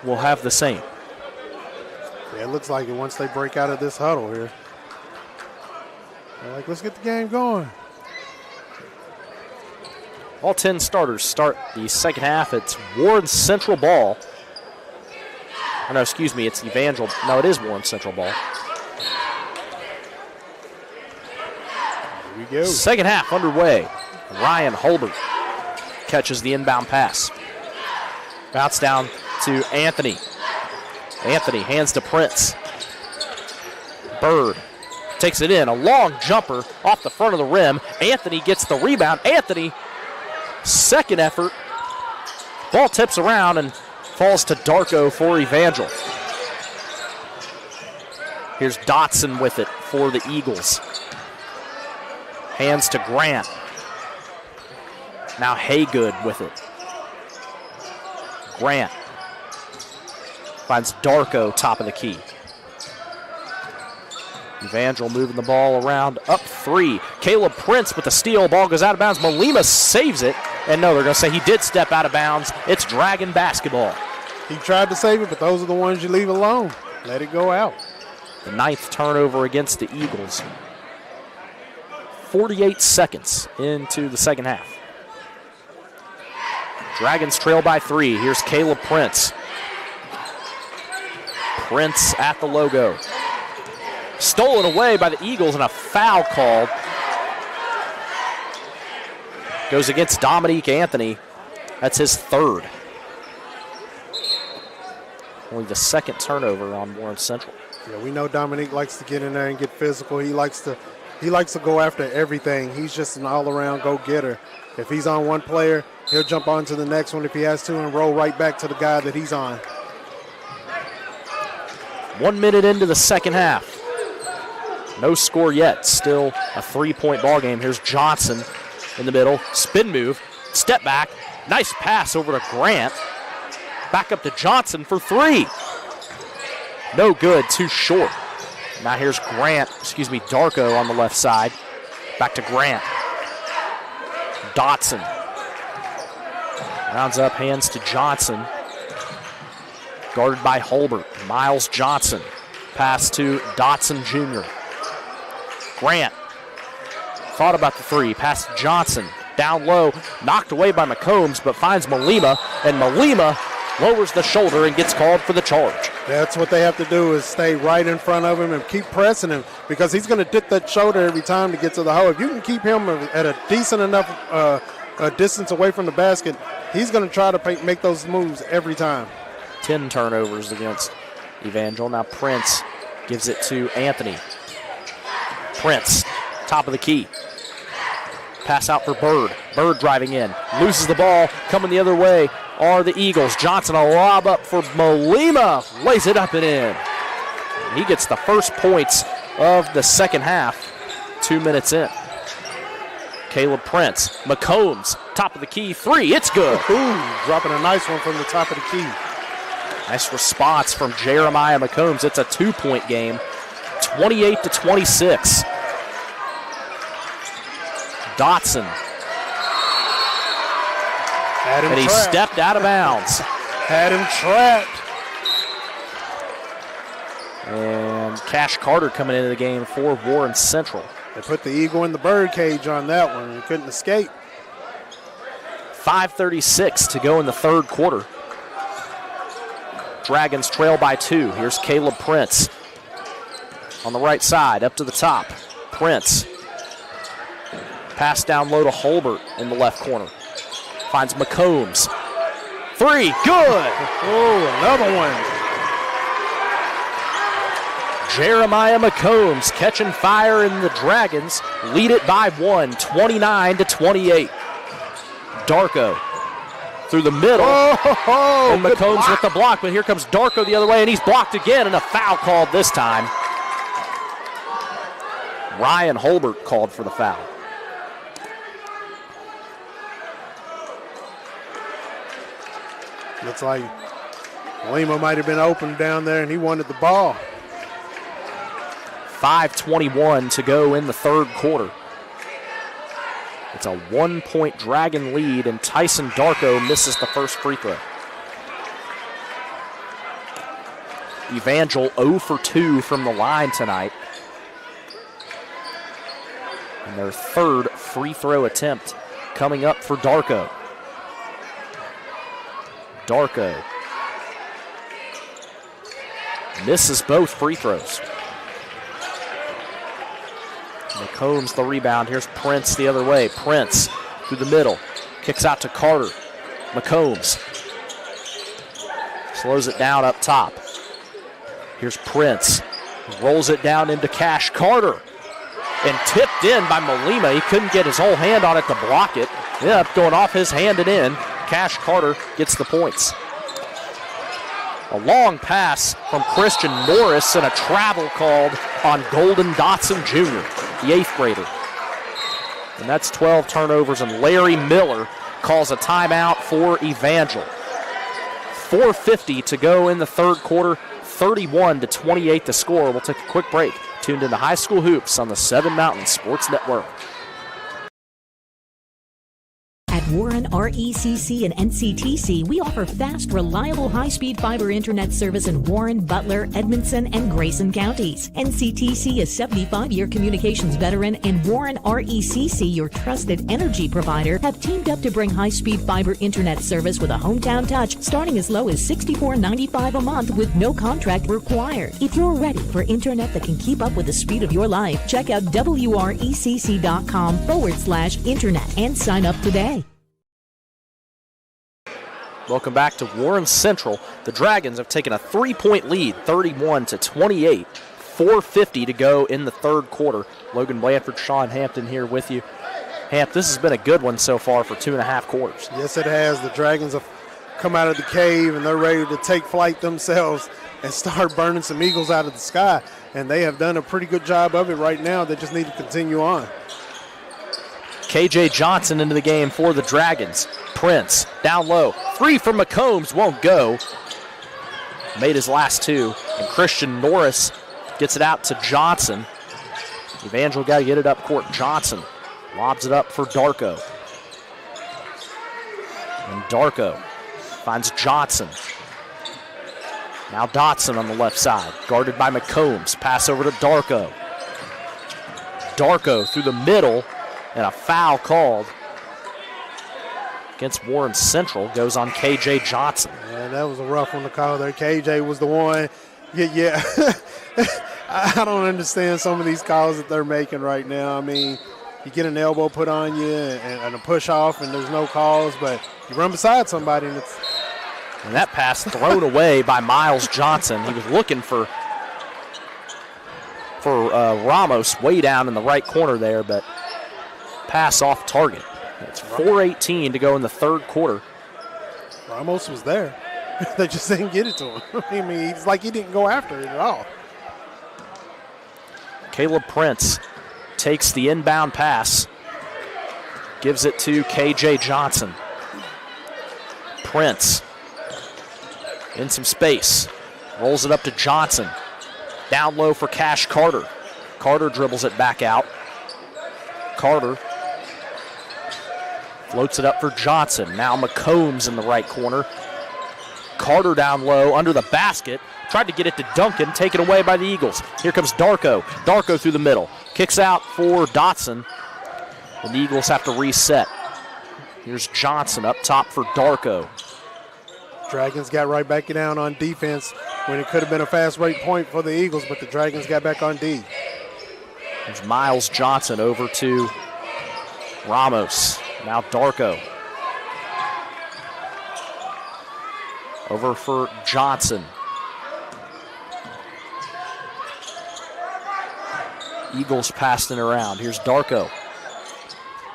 will have the same.
Yeah, it looks like it once they break out of this huddle here. They're like, let's get the game going.
All 10 starters start the second half. It's Warren Central ball. Oh, no, excuse me, it's Evangel. No, it is Warren Central ball.
Here we go.
Second half underway. Ryan Holbert catches the inbound pass. Bounce down to Anthony. Anthony hands to Prince. Bird takes it in. A long jumper off the front of the rim. Anthony gets the rebound. Anthony, second effort. Ball tips around and falls to Darko for Evangel. Here's Dotson with it for the Eagles. Hands to Grant. Now Haygood with it. Grant finds Darko top of the key. Evangel moving the ball around, up 3. Caleb Prince with the steal. Ball goes out of bounds. Malima saves it. And no, they're going to say he did step out of bounds. It's Dragon basketball.
He tried to save it, but those are the ones you leave alone. Let it go out.
The 9th turnover against the Eagles. 48 seconds into the second half. Dragons trail by 3. Here's Caleb Prince. Prince at the logo. Stolen away by the Eagles and a foul called. Goes against Dominique Anthony. That's his 3rd. Only the 2nd turnover on Warren Central.
Yeah, we know Dominique likes to get in there and get physical. He likes to go after everything. He's just an all-around go-getter. If he's on one player, he'll jump on to the next one if he has to and roll right back to the guy that he's on.
1 minute into the second half. No score yet. Still a 3-point ball game. Here's Johnson in the middle. Spin move. Step back. Nice pass over to Grant. Back up to Johnson for 3. No good. Too short. Now here's Darko on the left side. Back to Grant. Dotson. Rounds up, hands to Johnson. Guarded by Holbert. Miles Johnson. Pass to Dotson Jr. Grant. Thought about the 3. Pass to Johnson. Down low. Knocked away by McCombs, but finds Malima. And Malima lowers the shoulder and gets called for the charge.
That's what they have to do, is stay right in front of him and keep pressing him, because he's going to dip that shoulder every time to get to the hole. If you can keep him at a decent enough distance away from the basket, he's going to try to make those moves every time.
10 turnovers against Evangel. Now Prince gives it to Anthony. Prince, top of the key. Pass out for Bird. Bird driving in. Loses the ball. Coming the other way are the Eagles. Johnson, a lob up for Molima. Lays it up and in. He gets the first points of the second half. 2 minutes in. Caleb Prince. McCombs, top of the key. 3. It's good.
Ooh, dropping a nice one from the top of the key.
Nice response from Jeremiah McCombs. It's a 2-point game. 28-26. Dotson. And he stepped out of bounds.
Had him trapped.
And Cash Carter coming into the game for Warren Central.
They put the eagle in the bird cage on that one. He couldn't escape.
5:36 to go in the third quarter. Dragons trail by 2. Here's Caleb Prince on the right side, up to the top. Prince. Pass down low to Holbert in the left corner. Finds McCombs. 3, good!
Oh, another one.
Jeremiah McCombs catching fire, and the Dragons lead it by 1, 29-28. Darko through the middle, and McCombs with the block, but here comes Darko the other way, and he's blocked again, and a foul called this time. Ryan Holbert called for the foul.
Looks like Lima might have been open down there, and he wanted the ball.
5:21 to go in the third quarter. It's a 1-point Dragon lead, and Tyson Darko misses the first free throw. Evangel 0 for 2 from the line tonight. And their third free throw attempt coming up for Darko. Darko misses both free throws. McCombs the rebound. Here's Prince the other way. Prince through the middle. Kicks out to Carter. McCombs slows it down up top. Here's Prince. Rolls it down into Cash Carter. And tipped in by Molima. He couldn't get his whole hand on it to block it. Ended up going off his hand and in. Cash Carter gets the points. A long pass from Christian Norris and a travel called on Golden Dotson Jr., the 8th grader. And that's 12 turnovers, and Larry Miller calls a timeout for Evangel. 4:50 to go in the third quarter, 31-28 the score. We'll take a quick break. Tuned into High School Hoops on the 7 Mountain Sports Network.
At Warren RECC and NCTC, we offer fast, reliable, high-speed fiber internet service in Warren, Butler, Edmondson, and Grayson counties. NCTC, a 75-year communications veteran, and Warren RECC, your trusted energy provider, have teamed up to bring high-speed fiber internet service with a hometown touch, starting as low as $64.95 a month with no contract required. If you're ready for internet that can keep up with the speed of your life, check out wrecc.com/internet and sign up today.
Welcome back to Warren Central. The Dragons have taken a 3-point lead, 31-28. 4:50 to go in the third quarter. Logan Blanford, Sean Hampton here with you. Hamp, this has been a good one so far for 2.5 quarters.
Yes, it has. The Dragons have come out of the cave, and they're ready to take flight themselves and start burning some eagles out of the sky. And they have done a pretty good job of it right now. They just need to continue on.
KJ Johnson into the game for the Dragons. Prince down low. 3 from McCombs, won't go. Made his last 2. And Christian Norris gets it out to Johnson. Evangel got to get it up court. Johnson lobs it up for Darko. And Darko finds Johnson. Now Dotson on the left side, guarded by McCombs. Pass over to Darko. Darko through the middle, and a foul called. against Warren Central goes on KJ Johnson.
Yeah, that was a rough one to call there. KJ was the one. Yeah. I don't understand some of these calls that they're making right now. I mean, you get an elbow put on you and a push off and there's no calls, but you run beside somebody and it's.
And that pass thrown away by Miles Johnson. He was looking for Ramos way down in the right corner there, but pass off target. It's 4:18 to go in the third quarter.
Ramos was there. They just didn't get it to him. I mean, it's like he didn't go after it at all.
Caleb Prince takes the inbound pass, gives it to KJ Johnson. Prince in some space, rolls it up to Johnson. Down low for Cash Carter. Carter dribbles it back out. Carter floats it up for Johnson. Now McCombs in the right corner. Carter down low under the basket. Tried to get it to Duncan, taken away by the Eagles. Here comes Darko. Darko through the middle. Kicks out for Dotson. And the Eagles have to reset. Here's Johnson up top for Darko.
Dragons got right back down on defense when it could have been a fast break point for the Eagles, but the Dragons got back on D.
There's Miles Johnson over to Ramos. Now Darko. Over for Johnson. Eagles passing it around. Here's Darko.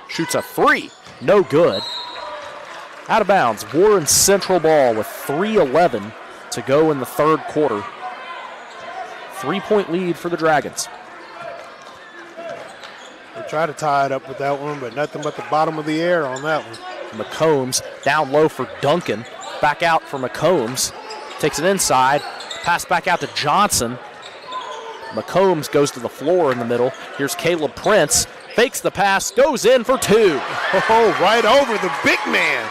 Shoots a three. No good. Out of bounds. Warren Central ball with 3:11 to go in the third quarter. 3-point lead for the Dragons.
They tried to tie it up with that one, but nothing but the bottom of the air on that one.
McCombs down low for Duncan. Back out for McCombs. Takes it inside. Pass back out to Johnson. McCombs goes to the floor in the middle. Here's Caleb Prince. Fakes the pass. Goes in for two.
Oh, right over the big man.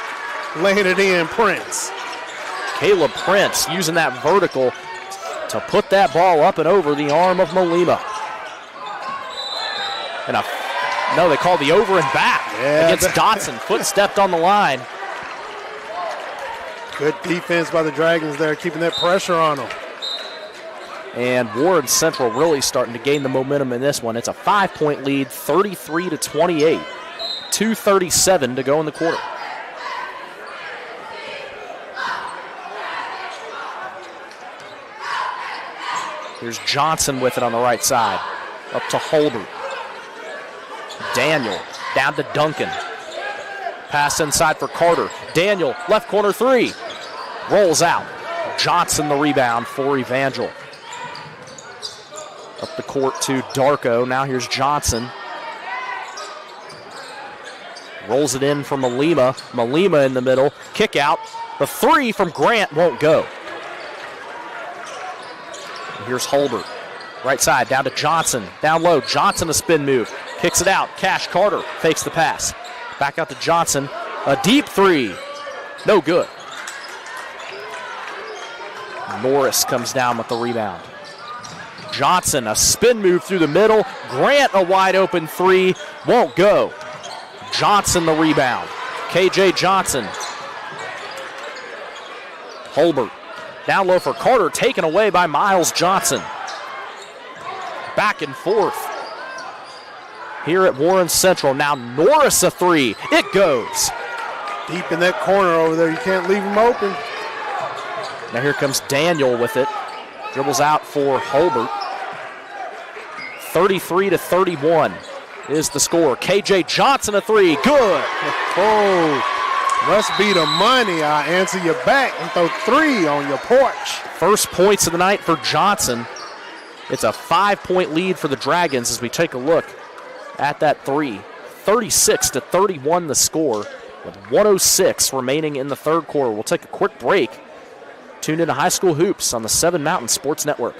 Laying it in, Prince.
Caleb Prince using that vertical to put that ball up and over the arm of Malima. And no, they call the over and back against Dotson. Foot stepped on the line.
Good defense by the Dragons there, keeping that pressure on them.
And Warren Central really starting to gain the momentum in this one. It's a 5-point lead, 33-28. 2:37 to go in the quarter. Here's Johnson with it on the right side. Up to Holbert. Daniel down to Duncan. Pass inside for Carter. Daniel, left corner three. Rolls out. Johnson the rebound for Evangel. Up the court to Darko. Now here's Johnson. Rolls it in for Malima. Malima in the middle. Kick out. The three from Grant won't go. And here's Holbert. Right side down to Johnson. Down low. Johnson a spin move. Kicks it out. Cash Carter fakes the pass. Back out to Johnson. A deep three. No good. Norris comes down with the rebound. Johnson, a spin move through the middle. Grant, a wide open three. Won't go. Johnson, the rebound. KJ Johnson. Holbert. Down low for Carter, taken away by Miles Johnson. Back and forth. Here at Warren Central. Now Norris, a three. It goes.
Deep in that corner over there. You can't leave him open.
Now here comes Daniel with it. Dribbles out for Holbert. 33-31 is the score. KJ Johnson a three. Good.
Oh, must be the money. I answer you back and throw three on your porch.
First points of the night for Johnson. It's a 5-point lead for the Dragons as we take a look at that three. 36-31 the score with 1:06 remaining in the third quarter. We'll take a quick break. Tune in to High School Hoops on the 7 Mountain Sports Network.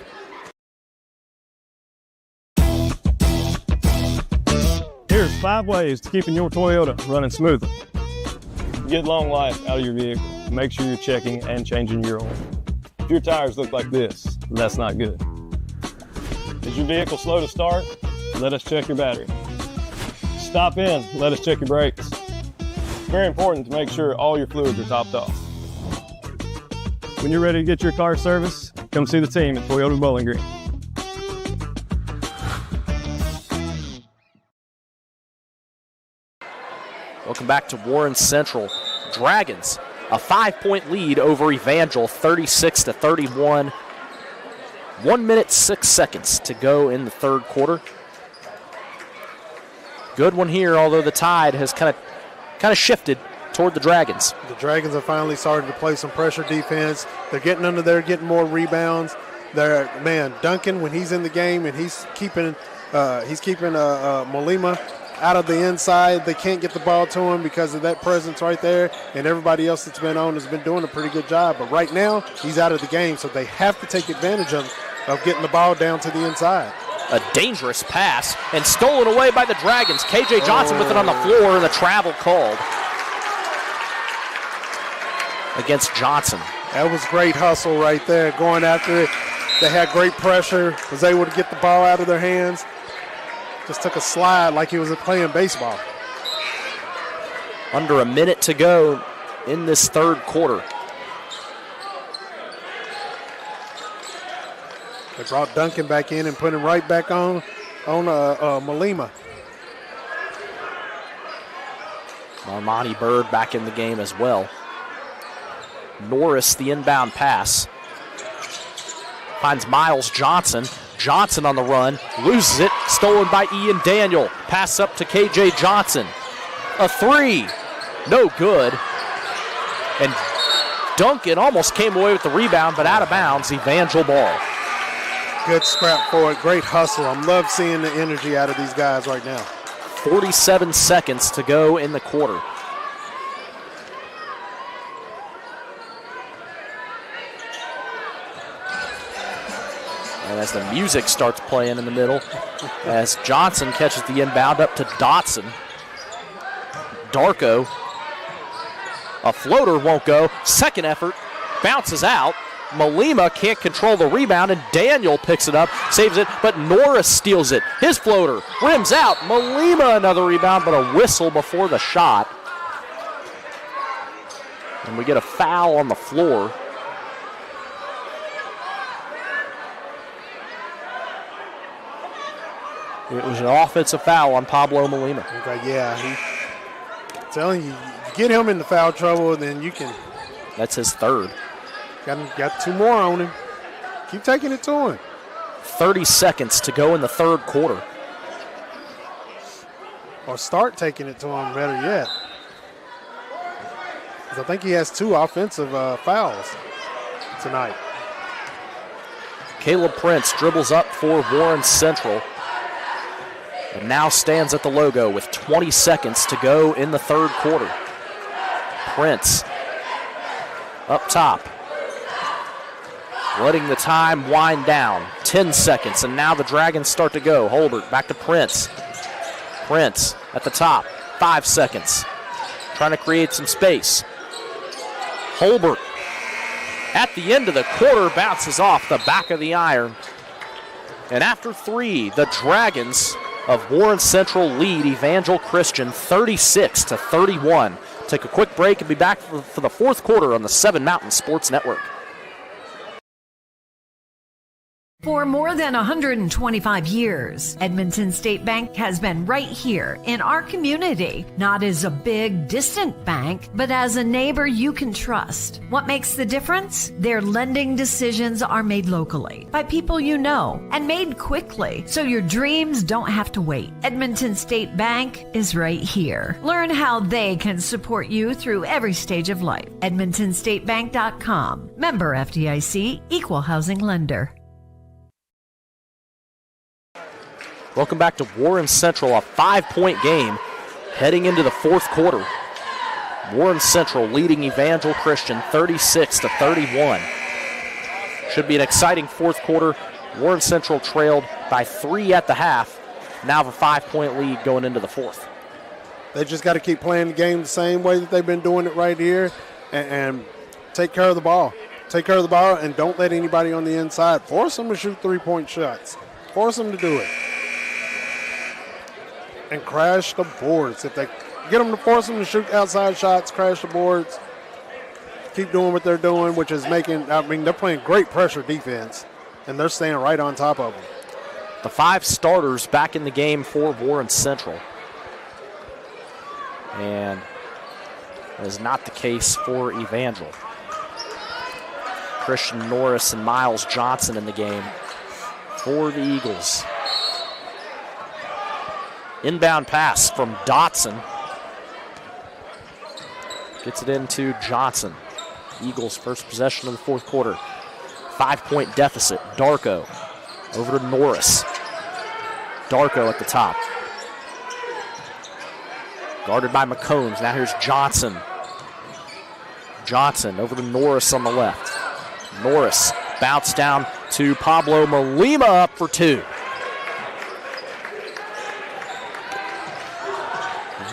Here's 5 ways to keeping your Toyota running smoothly. Get long life out of your vehicle. Make sure you're checking and changing your oil. If your tires look like this, that's not good. Is your vehicle slow to start? Let us check your battery. Stop in, let us check your brakes. Very important to make sure all your fluids are topped off. When you're ready to get your car serviced, come see the team at Toyota Bowling Green.
Welcome back to Warren Central. Dragons, a 5-point lead over Evangel, 36-31. 1 minute, 6 seconds to go in the third quarter. Good one here, although the tide has kind of shifted toward the Dragons.
The Dragons have finally started to play some pressure defense. They're getting under there, getting more rebounds. Duncan, when he's in the game and he's keeping Molima out of the inside, they can't get the ball to him because of that presence right there, and everybody else that's been on has been doing a pretty good job. But right now, he's out of the game, so they have to take advantage of getting the ball down to the inside.
A dangerous pass and stolen away by the Dragons. KJ Johnson with it on the floor, and the travel called against Johnson.
That was great hustle right there, going after it. They had great pressure, was able to get the ball out of their hands. Just took a slide like he was playing baseball.
Under a minute to go in this third quarter.
They brought Duncan back in and put him right back on Molima.
Armani Bird back in the game as well. Norris, the inbound pass. Finds Miles Johnson. Johnson on the run, loses it, stolen by Ian Daniel. Pass up to KJ Johnson. A three, no good. And Duncan almost came away with the rebound, but out of bounds, Evangel ball.
Good scrap for it, great hustle. I love seeing the energy out of these guys right now.
47 seconds to go in the quarter. And as the music starts playing in the middle, as Johnson catches the inbound up to Dotson. Darko, a floater won't go. Second effort, bounces out. Molima can't control the rebound, and Daniel picks it up, saves it, but Norris steals it. His floater rims out. Molima another rebound, but a whistle before the shot. And we get a foul on the floor. It was an offensive foul on Pablo Molina.
Okay, yeah. I'm telling you, get him into foul trouble, then you can.
That's his third.
Got two more on him. Keep taking it to him.
30 seconds to go in the third quarter.
Or start taking it to him, better yet. 'Cause I think he has two offensive fouls tonight.
Caleb Prince dribbles up for Warren Central. And now stands at the logo with 20 seconds to go in the third quarter. Prince up top. Letting the time wind down. 10 seconds, and now the Dragons start to go. Holbert back to Prince. Prince at the top. 5 seconds. Trying to create some space. Holbert at the end of the quarter bounces off the back of the iron. And after three, the Dragons of Warren Central lead Evangel Christian 36-31. Take a quick break and be back for the fourth quarter on the 7 Mountain Sports Network.
For more than 125 years, Edmonton State Bank has been right here in our community, not as a big, distant bank, but as a neighbor you can trust. What makes the difference? Their lending decisions are made locally by people you know and made quickly, so your dreams don't have to wait. Edmonton State Bank is right here. Learn how they can support you through every stage of life. EdmontonStateBank.com. Member FDIC, Equal Housing Lender.
Welcome back to Warren Central, a 5-point game heading into the fourth quarter. Warren Central leading Evangel Christian 36-31. Should be an exciting fourth quarter. Warren Central trailed by 3 at the half. Now have a 5-point lead going into the fourth.
They just got to keep playing the game the same way that they've been doing it right here and take care of the ball. Take care of the ball and don't let anybody on the inside. Force them to shoot 3-point shots. Force them to do it. and crash the boards. If they get them to force them to shoot outside shots, crash the boards, keep doing what they're doing, which is making, they're playing great pressure defense, and they're staying right on top of them.
The 5 starters back in the game for Warren Central. And that is not the case for Evangel. Christian Norris and Miles Johnson in the game for the Eagles. Inbound pass from Dotson. Gets it into Johnson. Eagles' first possession of the fourth quarter. 5-point deficit. Darko over to Norris. Darko at the top. Guarded by McCombs. Now here's Johnson. Johnson over to Norris on the left. Norris bounce down to Pablo Molima up for 2.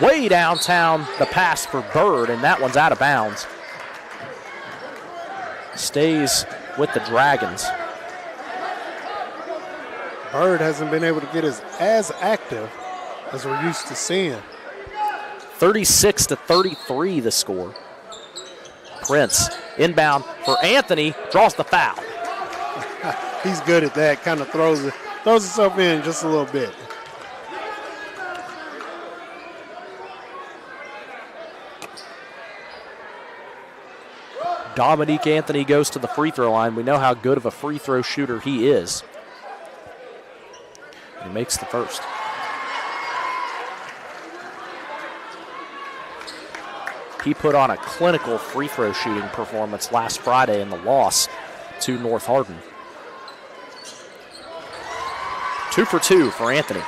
Way downtown, the pass for Bird, and that one's out of bounds. Stays with the Dragons.
Bird hasn't been able to get as active as we're used to seeing.
36-33 the score. Prince inbound for Anthony, draws the foul.
He's good at that, kind of throws himself in just a little bit.
Dominique Anthony goes to the free throw line. We know how good of a free throw shooter he is. He makes the first. He put on a clinical free throw shooting performance last Friday in the loss to North Hardin. 2 for 2 for Anthony.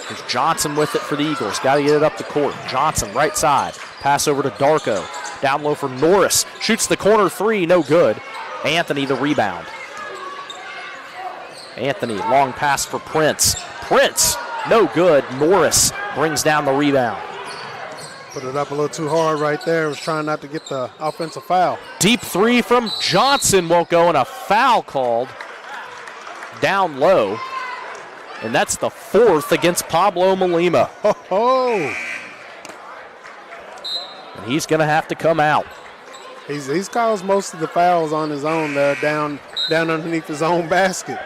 There's Johnson with it for the Eagles. Got to get it up the court. Johnson, right side. Pass over to Darko. Down low for Norris. Shoots the corner 3, no good. Anthony the rebound. Anthony, long pass for Prince. Prince, no good. Norris brings down the rebound.
Put it up a little too hard right there. Was trying not to get the offensive foul.
Deep 3 from Johnson won't go, and a foul called down low. And that's the 4th against Pablo Molima.
Oh.
And he's going to have to come out.
He's caused most of the fouls on his own there, down underneath his own basket.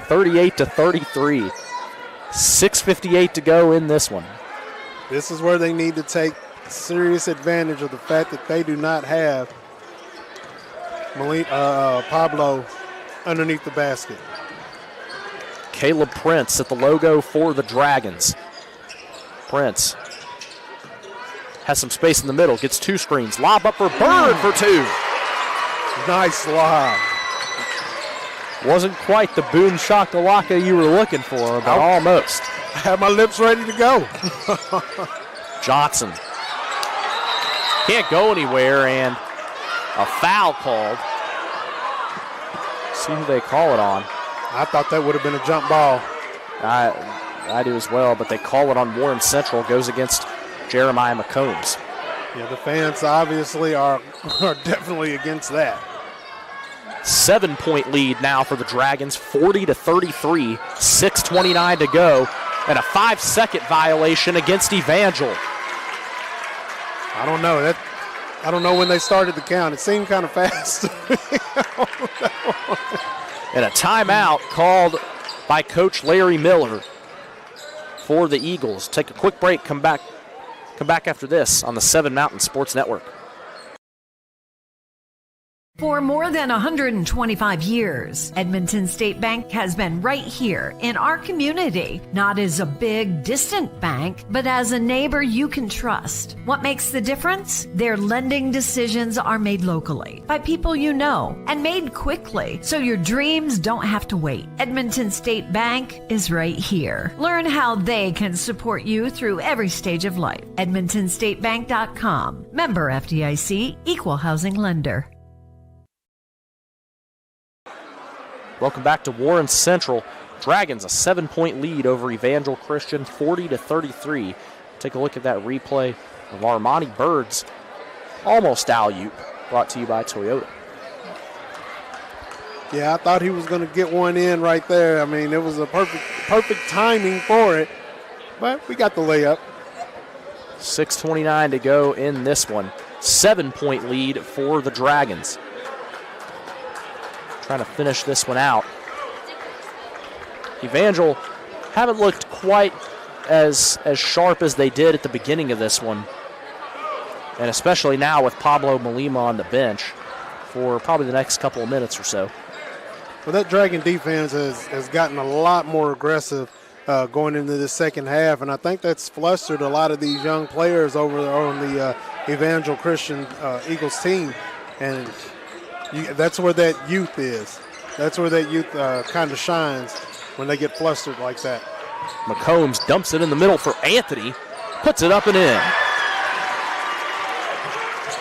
38-33. 6:58 to go in this one.
This is where they need to take serious advantage of the fact that they do not have Pablo underneath the basket.
Caleb Prince at the logo for the Dragons. Prince has some space in the middle, gets 2 screens. Lob up for Bird for 2.
Nice lob.
Wasn't quite the boom shakalaka you were looking for, but almost.
I have my lips ready to go.
Johnson can't go anywhere, and a foul called. See who they call it on.
I thought that would have been a jump ball.
I do as well, but they call it on Warren Central. Goes against Jeremiah McCombs.
Yeah, the fans obviously are definitely against that.
7-point lead now for the Dragons, 40-33, 6:29 to go, and a 5-second violation against Evangel.
I don't know. I don't know when they started the count. It seemed kind of fast.
And a timeout called by Coach Larry Miller for the Eagles. Take a quick break, come back after this on the 7 Mountain Sports Network.
For more than 125 years, Edmonton State Bank has been right here in our community, not as a big, distant bank, but as a neighbor you can trust. What makes the difference? Their lending decisions are made locally by people you know and made quickly, so your dreams don't have to wait. Edmonton State Bank is right here. Learn how they can support you through every stage of life. EdmontonStateBank.com. Member FDIC, Equal Housing Lender.
Welcome back to Warren Central. Dragons a 7-point lead over Evangel Christian, 40-33. Take a look at that replay of Armani Bird's almost alley-oop, brought to you by Toyota.
Yeah, I thought he was going to get one in right there. I mean, it was a perfect timing for it, but we got the layup.
6:29 to go in this one. 7-point lead for the Dragons. Trying to finish this one out. Evangel haven't looked quite as sharp as they did at the beginning of this one, and especially now with Pablo Molima on the bench for probably the next couple of minutes or so.
Well, that Dragon defense has gotten a lot more aggressive going into the second half, and I think that's flustered a lot of these young players over on the Evangel Christian Eagles team, and that's where that youth is. That's where that youth kind of shines when they get flustered like that.
McCombs dumps it in the middle for Anthony, puts it up and in.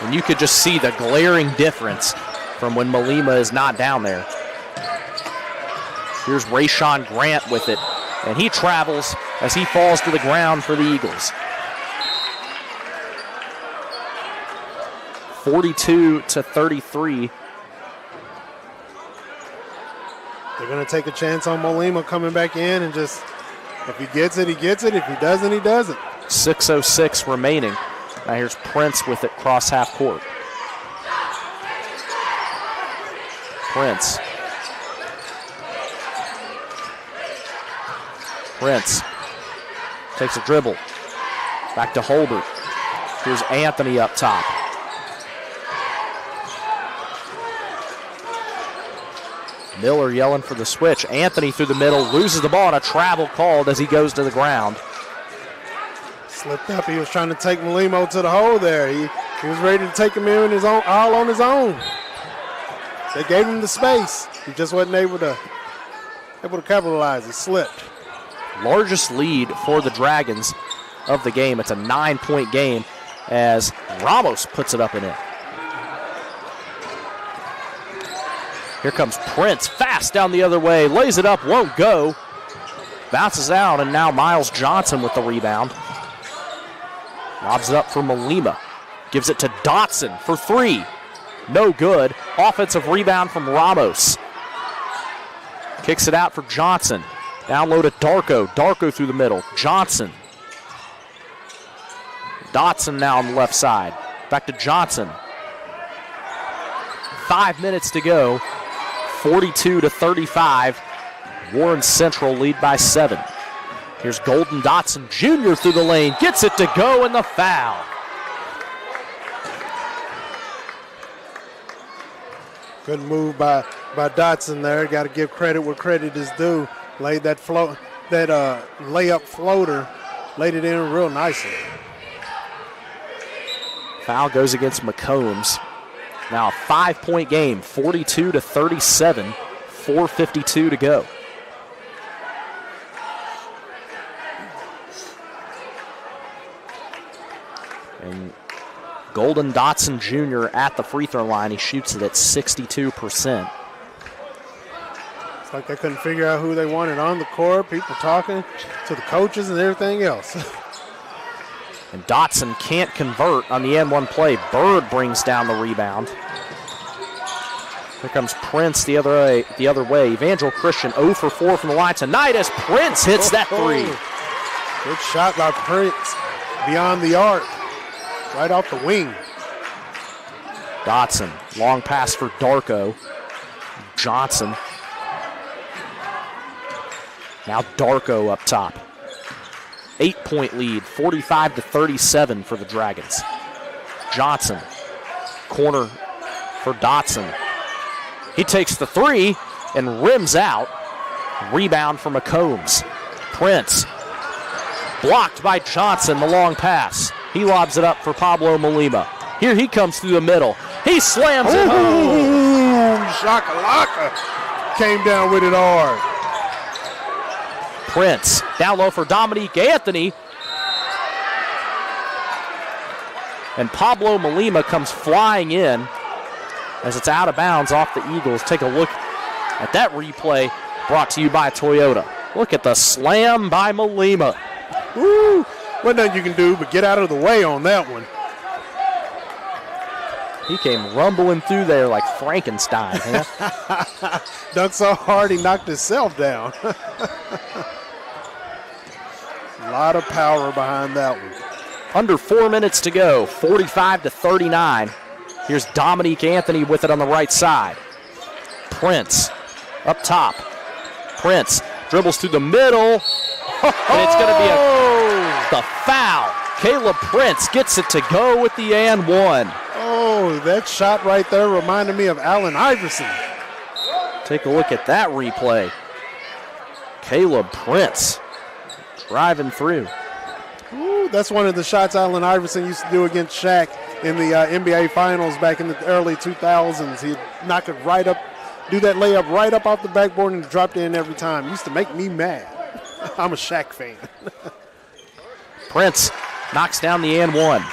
And you could just see the glaring difference from when Molima is not down there. Here's Rayshawn Grant with it, and he travels as he falls to the ground for the Eagles. 42-33.
They're going to take a chance on Molima coming back in and just, if he gets it, he gets it. If he doesn't, he doesn't.
6:06 remaining. Now here's Prince with it cross half court. Prince takes a dribble. Back to Holbert. Here's Anthony up top. Miller yelling for the switch. Anthony through the middle, loses the ball, and a travel called as he goes to the ground.
Slipped up. He was trying to take Molimo to the hole there. He was ready to take him in all on his own. They gave him the space. He just wasn't able to capitalize. He slipped.
Largest lead for the Dragons of the game. It's a 9-point game as Ramos puts it up and in. Here comes Prince, fast down the other way, lays it up, won't go. Bounces out, and now Miles Johnson with the rebound. Lobs it up for Molima. Gives it to Dotson for three. No good. Offensive rebound from Ramos. Kicks it out for Johnson. Down low to Darko. Darko through the middle. Johnson. Dotson now on the left side. Back to Johnson. 5 minutes to go. 42-35. Warren Central lead by 7. Here's Golden Dotson Jr. through the lane. Gets it to go, and the foul.
Good move by Dotson there. Got to give credit where credit is due. Laid that layup floater, laid it in real nicely.
Foul goes against McCombs. Now a 5-point game, 42-37, 4:52 to go. And Golden Dotson Jr. at the free throw line. He shoots it at 62%.
It's like they couldn't figure out who they wanted on the court. People talking to the coaches and everything else.
And Dotson can't convert on the N1 play. Bird brings down the rebound. Here comes Prince the other way. Evangel Christian 0 for 4 from the line tonight as Prince hits that three.
Good shot by Prince beyond the arc. Right off the wing.
Dotson, long pass for Darko. Johnson. Now Darko up top. 8-point lead, 45-37 for the Dragons. Johnson, corner for Dotson. He takes the three and rims out. Rebound for McCombs. Prince, blocked by Johnson, the long pass. He lobs it up for Pablo Molima. Here he comes through the middle. He slams it home.
Shakalaka came down with it hard.
Prince down low for Dominique Anthony. And Pablo Molima comes flying in as it's out of bounds off the Eagles. Take a look at that replay brought to you by Toyota. Look at the slam by Molima.
Woo! Wasn't nothing you can do but get out of the way on that one.
He came rumbling through there like Frankenstein.
Dunked so hard he knocked himself down. A lot of power behind that one.
Under 4 minutes to go, 45-39. Here's Dominique Anthony with it on the right side. Prince up top. Prince dribbles through the middle. And it's going to be the foul. Caleb Prince gets it to go with the and one.
Oh, that shot right there reminded me of Allen Iverson.
Take a look at that replay. Caleb Prince driving through.
Ooh, that's one of the shots Allen Iverson used to do against Shaq in the NBA Finals back in the early 2000s. He'd knock it right up, do that layup right up off the backboard and drop it in every time. Used to make me mad. I'm a Shaq fan.
Prince knocks down the and one.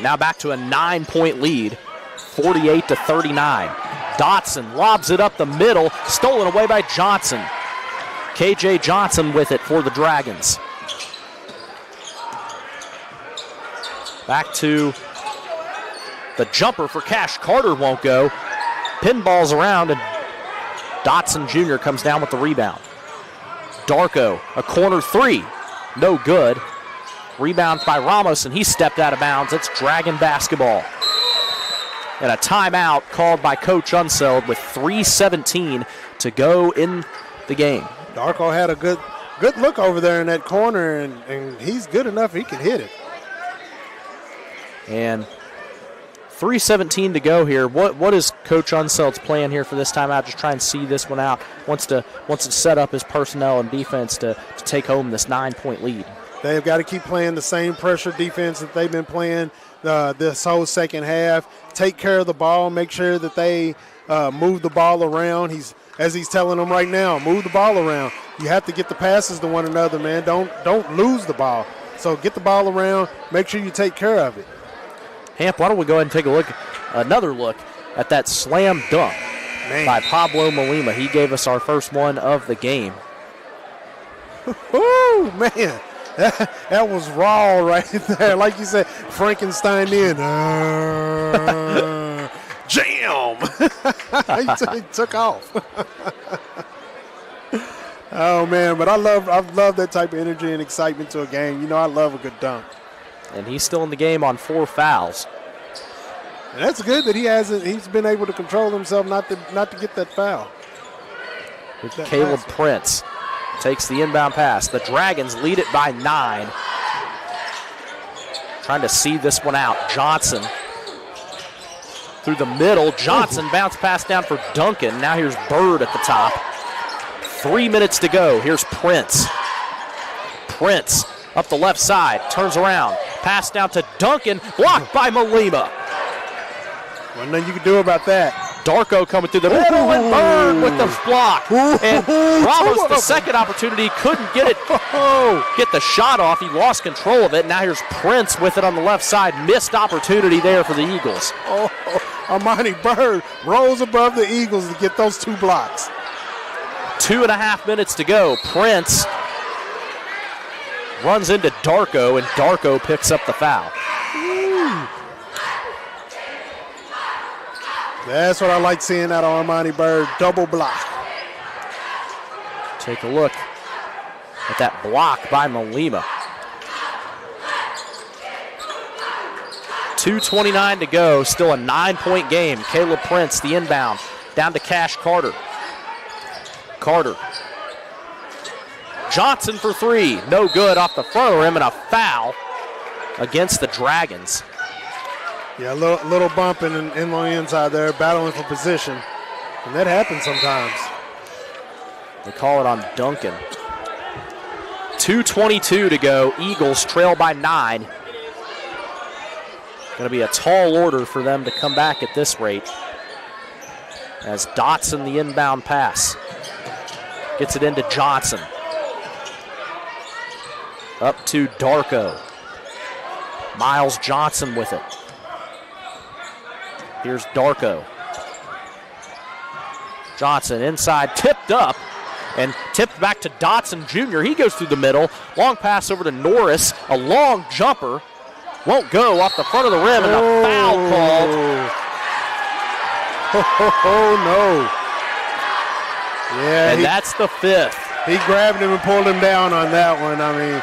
Now back to a 9-point lead, 48-39. Dotson lobs it up the middle, stolen away by Johnson. KJ Johnson with it for the Dragons. Back to the jumper for Cash Carter won't go. Pinballs around and Dotson Jr. comes down with the rebound. Darko, a corner three, no good. Rebound by Ramos, and he stepped out of bounds. It's Dragon basketball. And a timeout called by Coach Unseld with 3:17 to go in the game.
Darko had a good look over there in that corner, and he's good enough he can hit it.
And 3:17 to go here. What is Coach Unseld's plan here for this timeout? Just try and see this one out. Wants to set up his personnel and defense to take home this 9-point lead.
They've got to keep playing the same pressure defense that they've been playing this whole second half. Take care of the ball. Make sure that they move the ball around. As he's telling them right now, move the ball around. You have to get the passes to one another, man. Don't lose the ball. So get the ball around. Make sure you take care of it.
Hamp, why don't we go ahead and take another look at that slam dunk by Pablo Molina. He gave us our first one of the game.
Oh, man. That was raw right there. Like you said, Frankenstein in. Jam! he took off. Oh, man, but I love that type of energy and excitement to a game. You know, I love a good dunk.
And he's still in the game on 4 fouls.
And that's good that he's been able to control himself not to get that foul.
Caleb Prince takes the inbound pass. The Dragons lead it by 9. Trying to see this one out. Johnson through the middle. Johnson bounce pass down for Duncan. Now here's Bird at the top. 3 minutes to go. Here's Prince. Prince up the left side. Turns around. Pass down to Duncan. Blocked by Molina.
Well, nothing you can do about that.
Darko coming through the middle and Bird with the block. And Ramos, the second opportunity, couldn't get the shot off. He lost control of it. Now here's Prince with it on the left side. Missed opportunity there for the Eagles.
Armani Bird rose above the Eagles to get those 2 blocks.
2.5 minutes to go. Prince runs into Darko, and Darko picks up the foul.
That's what I like seeing out of Armani Bird, double block.
Take a look at that block by Molina. 2:29 to go, still a 9-point game. Caleb Prince, the inbound, down to Cash Carter. Carter. Johnson for 3, no good off the front of the rim, and a foul against the Dragons.
Yeah, a little bump in on the inside there, battling for position. And that happens sometimes.
They call it on Duncan. 2:22 to go. Eagles trail by 9. Going to be a tall order for them to come back at this rate. As Dotson, the inbound pass, gets it into Johnson. Up to Darko. Miles Johnson with it. Here's Darko. Johnson inside, tipped up, and tipped back to Dotson Jr. He goes through the middle. Long pass over to Norris. A long jumper. Won't go off the front of the rim, and a foul called.
Oh, no. Yeah,
and that's the 5th.
He grabbed him and pulled him down on that one. I mean,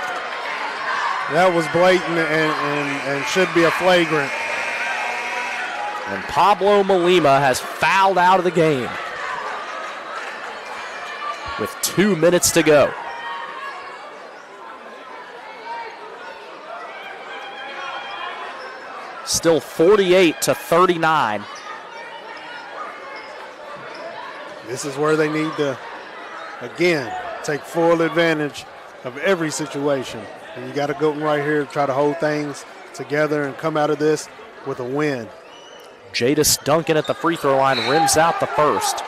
that was blatant and should be a flagrant.
And Pablo Molima has fouled out of the game with 2 minutes to go. Still 48-39.
This is where they need to, again, take full advantage of every situation. And you got to go right here to try to hold things together and come out of this with a win.
Jadis Duncan at the free throw line rims out the first.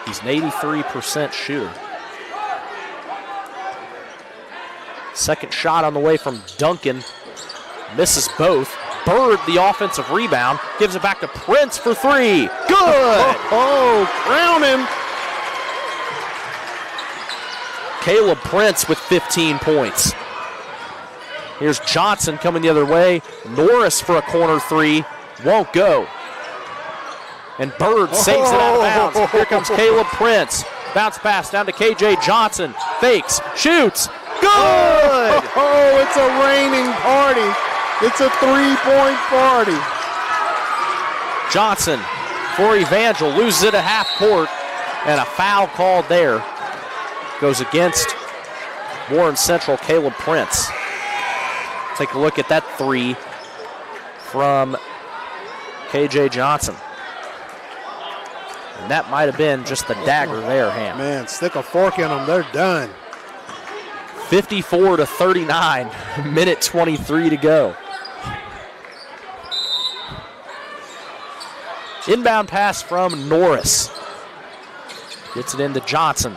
He's an 83% shooter. Second shot on the way from Duncan. Misses both. Bird, the offensive rebound, gives it back to Prince for 3. Good!
Crown him.
Caleb Prince with 15 points. Here's Johnson coming the other way. Norris for a corner 3. Won't go. And Bird saves it out of bounds. Here comes Caleb Prince. Bounce pass down to KJ Johnson. Fakes, shoots. Good!
Oh, it's a raining party. It's a 3-point party.
Johnson for Evangel loses it at half court, and a foul called there. Goes against Warren Central, Caleb Prince. Take a look at that 3 from KJ Johnson. And that might have been just the dagger there, Ham.
Man, stick a fork in them, they're done.
54-39, minute 23 to go. Inbound pass from Norris. Gets it into Johnson.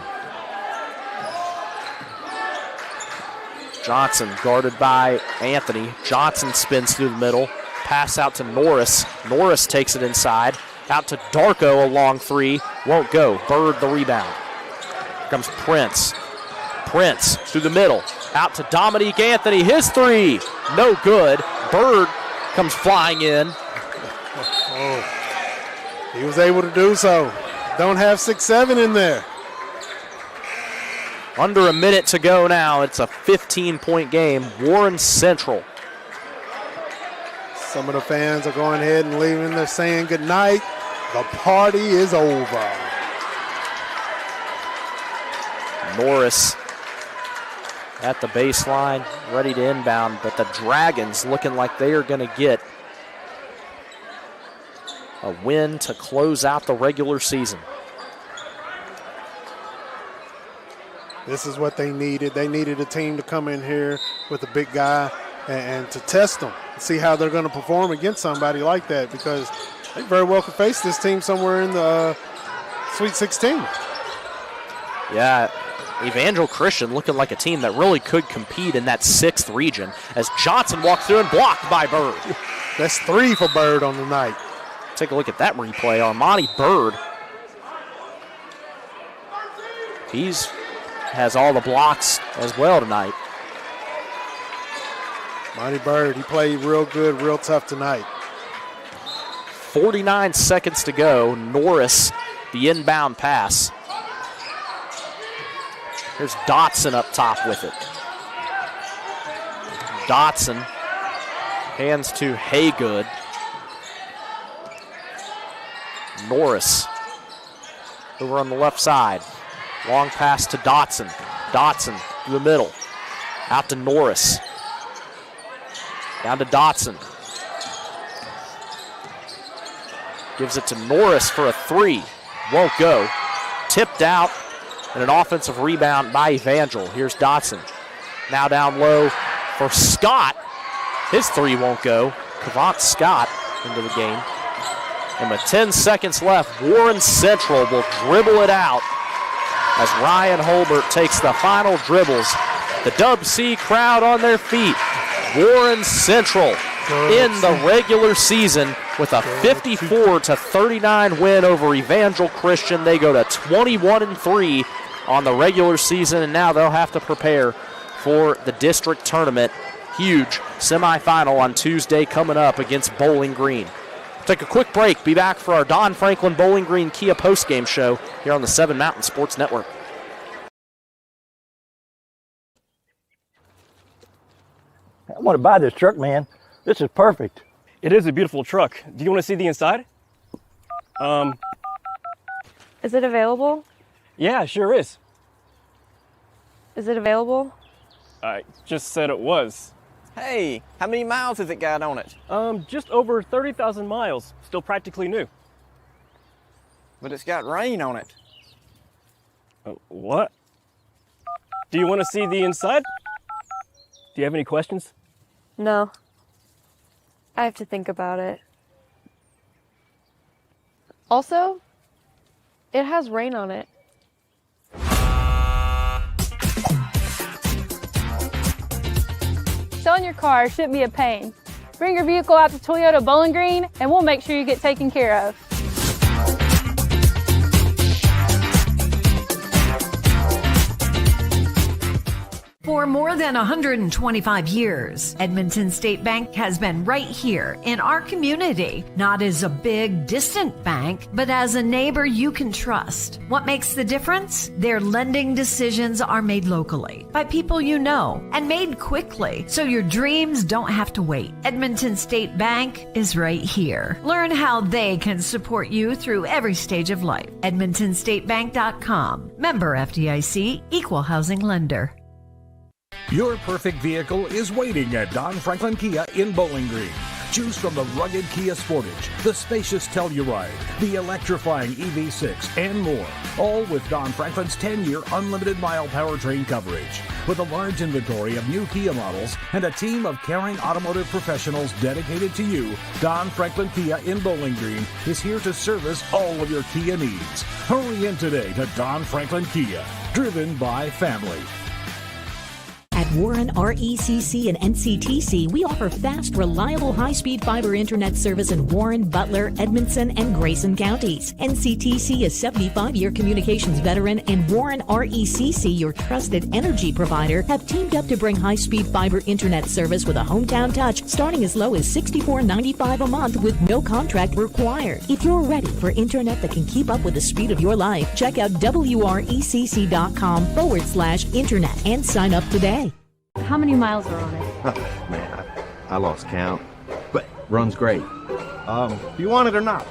Johnson guarded by Anthony. Johnson spins through the middle. Pass out to Norris. Norris takes it inside. Out to Darko, a long 3. Won't go. Bird the rebound. Here comes Prince. Prince through the middle. Out to Dominique Anthony. His 3. No good. Bird comes flying in.
He was able to do so. Don't have 6-7 in there.
Under a minute to go now. It's a 15-point game. Warren Central.
Some of the fans are going ahead and leaving. They're saying goodnight. The party is over.
Norris at the baseline, ready to inbound, but the Dragons looking like they are going to get a win to close out the regular season.
This is what they needed. They needed a team to come in here with a big guy and to test them, see how they're going to perform against somebody like that, because they very well could face this team somewhere in the Sweet 16.
Yeah, Evangel Christian looking like a team that really could compete in that 6th region as Johnson walks through and blocked by Bird.
That's 3 for Bird on the night.
Take a look at that replay. Armani Bird. Has all the blocks as well tonight.
Monty Bird, he played real good, real tough tonight.
49 seconds to go. Norris, the inbound pass. Here's Dotson up top with it. Dotson hands to Haygood. Norris over on the left side. Long pass to Dotson. Dotson through the middle. Out to Norris. Down to Dotson. Gives it to Norris for a 3. Won't go. Tipped out. And an offensive rebound by Evangel. Here's Dotson. Now down low for Scott. His 3 won't go. Kavant Scott into the game. And with 10 seconds left, Warren Central will dribble it out as Ryan Holbert takes the final dribbles. The Dub C crowd on their feet. Warren Central in the regular season with a 54-39 win over Evangel Christian. They go to 21-3 on the regular season, and now they'll have to prepare for the district tournament. Huge semifinal on Tuesday coming up against Bowling Green. Take a quick break. Be back for our Don Franklin Bowling Green Kia postgame show here on the 7 Mountain Sports Network.
I want to buy this truck, man. This is perfect.
It is a beautiful truck. Do you want to see the inside?
Is it available?
Yeah, sure is.
Is it available?
I just said it was.
Hey, how many miles has it got on it?
Just over 30,000 miles. Still practically new.
But it's got rain on it.
What? Do you want to see the inside? Do you have any questions?
No. I have to think about it. Also, it has rain on it.
Selling your car shouldn't be a pain. Bring your vehicle out to Toyota Bowling Green and we'll make sure you get taken care of.
For more than 125 years, Edmonton State Bank has been right here in our community, not as a big, distant bank, but as a neighbor you can trust. What makes the difference? Their lending decisions are made locally by people you know and made quickly, so your dreams don't have to wait. Edmonton State Bank is right here. Learn how they can support you through every stage of life. EdmontonStateBank.com. Member FDIC, Equal Housing Lender.
Your perfect vehicle is waiting at Don Franklin Kia in Bowling Green. Choose from the rugged Kia Sportage, the spacious Telluride, the electrifying EV6, and more. All with Don Franklin's 10-year unlimited mile powertrain coverage. With a large inventory of new Kia models and a team of caring automotive professionals dedicated to you, Don Franklin Kia in Bowling Green is here to service all of your Kia needs. Hurry in today to Don Franklin Kia, driven by family.
At Warren RECC and NCTC, we offer fast, reliable, high-speed fiber internet service in Warren, Butler, Edmondson, and Grayson counties. NCTC, a 75-year communications veteran, and Warren RECC, your trusted energy provider, have teamed up to bring high-speed fiber internet service with a hometown touch, starting as low as $64.95 a month with no contract required. If you're ready for internet that can keep up with the speed of your life, check out wrecc.com/internet and sign up today.
How many miles are on it?
Man, I lost count, but runs great. Do you want it or not?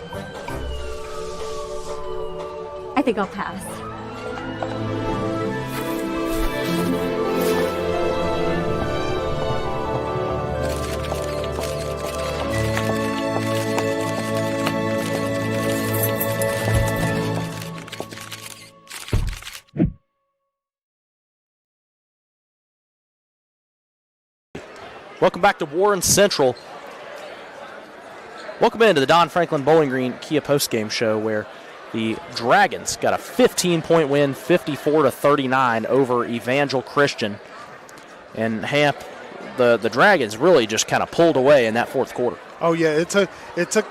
I think I'll pass.
Welcome back to Warren Central. Welcome into the Don Franklin Bowling Green Kia postgame show, where the Dragons got a 15-point win, 54-39 over Evangel Christian. And Hamp, the Dragons really just kind of pulled away in that fourth quarter.
Oh yeah, it took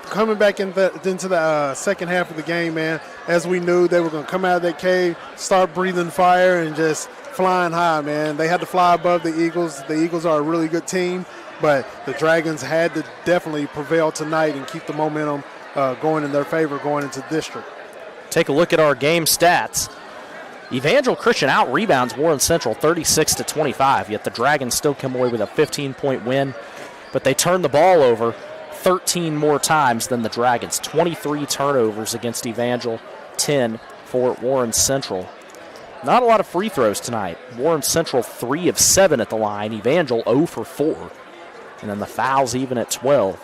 coming back into the second half of the game, man. As we knew, they were going to come out of that cave, start breathing fire, and just flying high, man. They had to fly above the Eagles. The Eagles are a really good team, but the Dragons had to definitely prevail tonight and keep the momentum going in their favor going into district.
Take a look at our game stats. Evangel Christian out-rebounds Warren Central 36-25, yet the Dragons still come away with a 15-point win, but they turn the ball over 13 more times than the Dragons. 23 turnovers against Evangel, 10 for Warren Central. Not a lot of free throws tonight. Warren Central 3 of 7 at the line. Evangel 0 for 4. And then the fouls even at 12.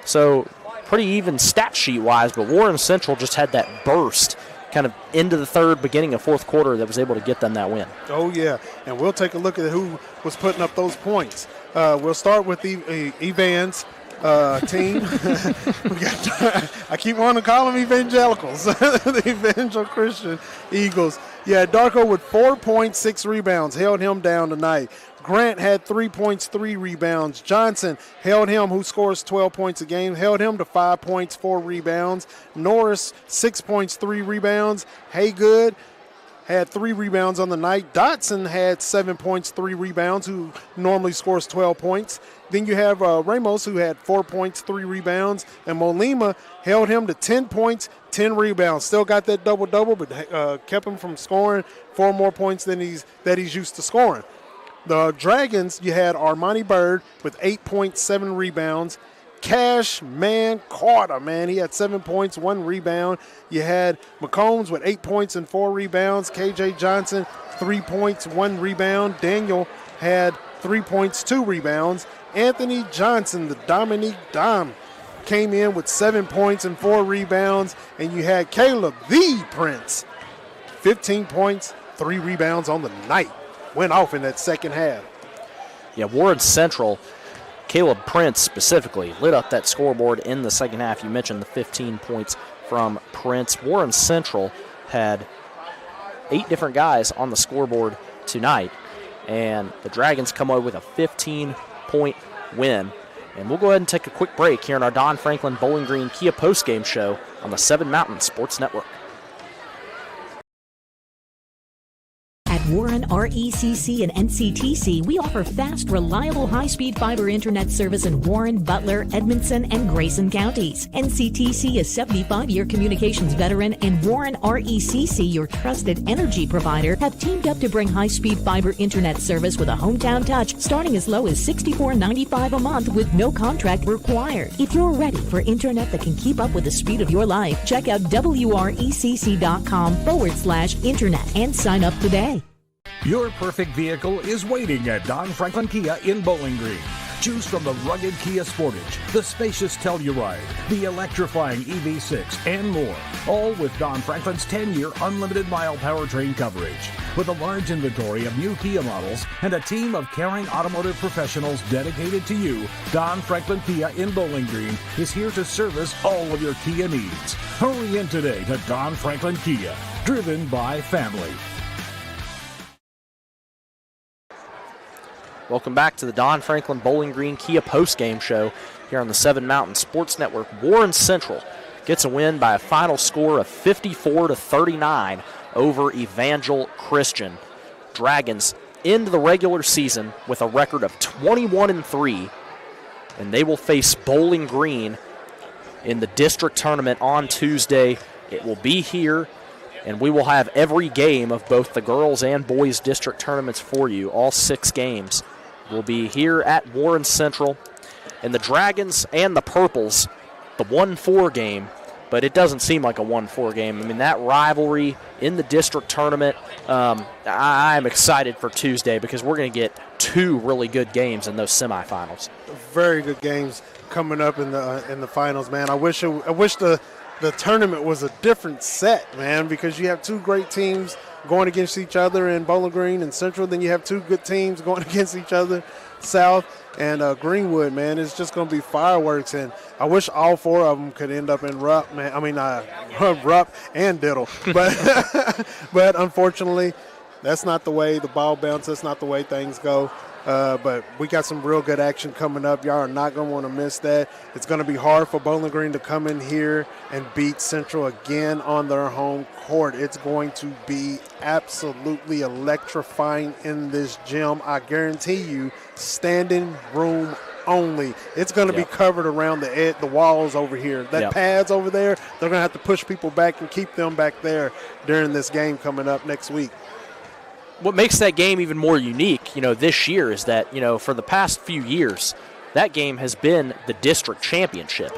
So pretty even stat sheet-wise, but Warren Central just had that burst kind of into the third, beginning of fourth quarter that was able to get them that win.
Oh, yeah. And we'll take a look at who was putting up those points. We'll start with Evans. Team. I keep wanting to call them evangelicals. The Evangel Christian Eagles. Yeah, Darko with 4 points, 6 rebounds, held him down tonight. Grant had 3 points, 3 rebounds. Johnson held him, who scores 12 points a game, held him to 5 points, 4 rebounds. Norris, 6 points, 3 rebounds. Haygood, had 3 rebounds on the night. Dotson had 7 points, 3 rebounds, who normally scores 12 points. Then you have Ramos, who had 4 points, 3 rebounds, and Molima held him to 10 points, 10 rebounds. Still got that double-double, but kept him from scoring 4 more points than he's used to scoring. The Dragons, you had Armani Bird with 8 points, 7 rebounds. Cash, man, Carter, man. He had 7 points, 1 rebound. You had McCombs with 8 points and 4 rebounds. KJ Johnson, 3 points, 1 rebound. Daniel had 3 points, 2 rebounds. Anthony Johnson, the Dominique Dom, came in with 7 points and 4 rebounds. And you had Caleb, the Prince, 15 points, 3 rebounds on the night. Went off in that second half.
Yeah, Warren Central, Caleb Prince specifically, lit up that scoreboard in the second half. You mentioned the 15 points from Prince. Warren Central had 8 different guys on the scoreboard tonight, and the Dragons come away with a 15-point win. And we'll go ahead and take a quick break here in our Don Franklin Bowling Green Kia postgame show on the 7 Mountain Sports Network.
At Warren RECC and NCTC, we offer fast, reliable, high-speed fiber internet service in Warren, Butler, Edmondson, and Grayson counties. NCTC, a 75-year communications veteran, and Warren RECC, your trusted energy provider, have teamed up to bring high-speed fiber internet service with a hometown touch, starting as low as $64.95 a month with no contract required. If you're ready for internet that can keep up with the speed of your life, check out wrecc.com/internet and sign up today.
Your perfect vehicle is waiting at Don Franklin Kia in Bowling Green. Choose from the rugged Kia Sportage, the spacious Telluride, the electrifying EV6, and more. All with Don Franklin's 10-year unlimited mile powertrain coverage. With a large inventory of new Kia models and a team of caring automotive professionals dedicated to you, Don Franklin Kia in Bowling Green is here to service all of your Kia needs. Hurry in today to Don Franklin Kia, driven by family.
Welcome back to the Don Franklin Bowling Green Kia postgame show here on the 7 Mountain Sports Network. Warren Central gets a win by a final score of 54-39 over Evangel Christian. Dragons end the regular season with a record of 21-3, and they will face Bowling Green in the district tournament on Tuesday. It will be here, and we will have every game of both the girls and boys district tournaments for you. All 6 games will be here at Warren Central. And the Dragons and the Purples, the 1-4 game, but it doesn't seem like a 1-4 game. I mean, that rivalry in the district tournament, I'm excited for Tuesday because we're going to get 2 really good games in those semifinals.
Very good games coming up in the finals, man. I wish the tournament was a different set, man, because you have 2 great teams going against each other in Bowling Green and Central. Then you have 2 good teams going against each other, South and Greenwood, man. It's just going to be fireworks, and I wish all 4 of them could end up in Rupp, man. I mean, Rupp and Diddle. But unfortunately, that's not the way the ball bounces. That's not the way things go. But we got some real good action coming up. Y'all are not going to want to miss that. It's going to be hard for Bowling Green to come in here and beat Central again on their home court. It's going to be absolutely electrifying in this gym. I guarantee you, standing room only. It's going to be covered around the walls over here. That pads over there, they're going to have to push people back and keep them back there during this game coming up next week.
What makes that game even more unique, this year is that, for the past few years, that game has been the district championship.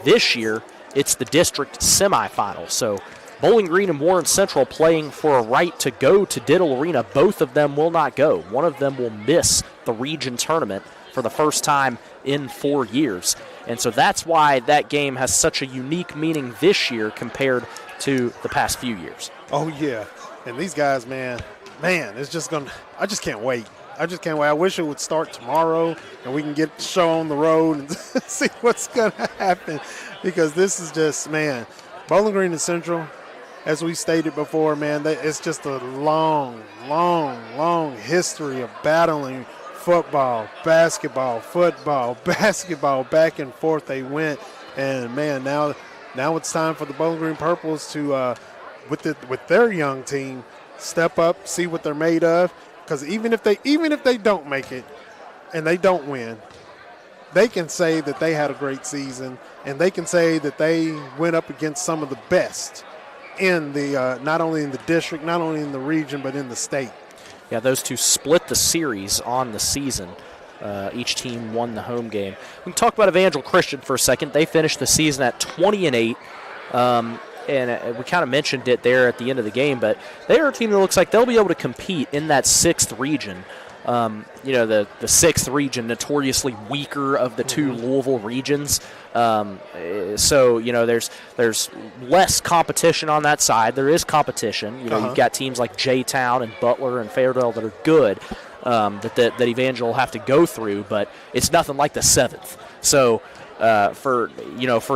This year, it's the district semifinal. So Bowling Green and Warren Central playing for a right to go to Diddle Arena. Both of them will not go. One of them will miss the region tournament for the first time in 4 years. And so that's why that game has such a unique meaning this year compared to the past few years.
Oh, yeah. And these guys, man, it's just going to – I just can't wait. I wish it would start tomorrow and we can get the show on the road and see what's going to happen, because this is just, man, Bowling Green and Central, as we stated before, man, it's just a long history of battling football, basketball, back and forth they went. And, man, now it's time for the Bowling Green Purples to, with their young team, step up, see what they're made of. Because even if they don't make it and they don't win, they can say that they had a great season, and they can say that they went up against some of the best in the not only in the district, not only in the region, but in the state.
Yeah, those two split the series on the season. Each team won the home game. We can talk about Evangel Christian for a second. They finished the season at 20-8. And we kind of mentioned it there at the end of the game, but they're a team that looks like they'll be able to compete in that 6th region. The 6th region, notoriously weaker of the two Louisville regions. So there's less competition on that side. There is competition. You've got teams like J-Town and Butler and Fairdale that are good that Evangel will have to go through, but it's nothing like the 7th. So for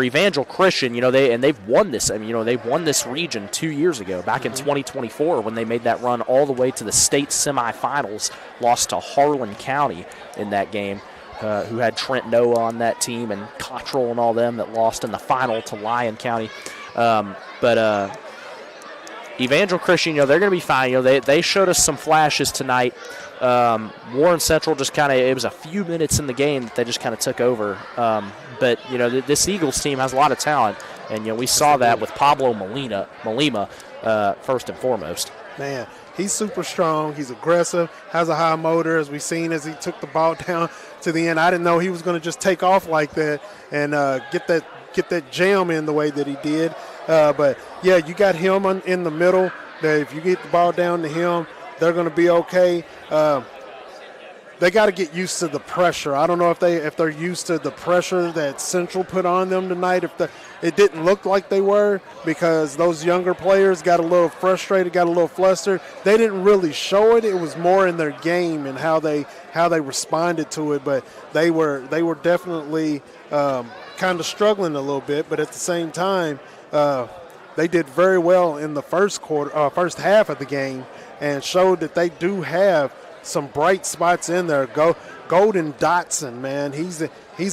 Evangel Christian, they've won this. They won this region 2 years ago, back in 2024, when they made that run all the way to the state semifinals, lost to Harlan County in that game, who had Trent Noah on that team and Cottrell and all them that lost in the final to Lyon County. But Evangel Christian, they're going to be fine. They showed us some flashes tonight. Warren Central just it was a few minutes in the game that they just kind of took over. But this Eagles team has a lot of talent, and we saw that with Pablo Molima first and foremost.
Man, he's super strong. He's aggressive, has a high motor, as we've seen as he took the ball down to the end. I didn't know he was going to just take off like that and get that jam in the way that he did. But yeah, you got him in the middle. That if you get the ball down to him, they're going to be okay. They got to get used to the pressure. I don't know if they're used to the pressure that Central put on them tonight. It didn't look like they were, because those younger players got a little frustrated, got a little flustered. They didn't really show it. It was more in their game and how they responded to it. But they were definitely kind of struggling a little bit. But at the same time, they did very well in the first half of the game, and showed that they do have some bright spots in there. Golden Dotson, man, he's a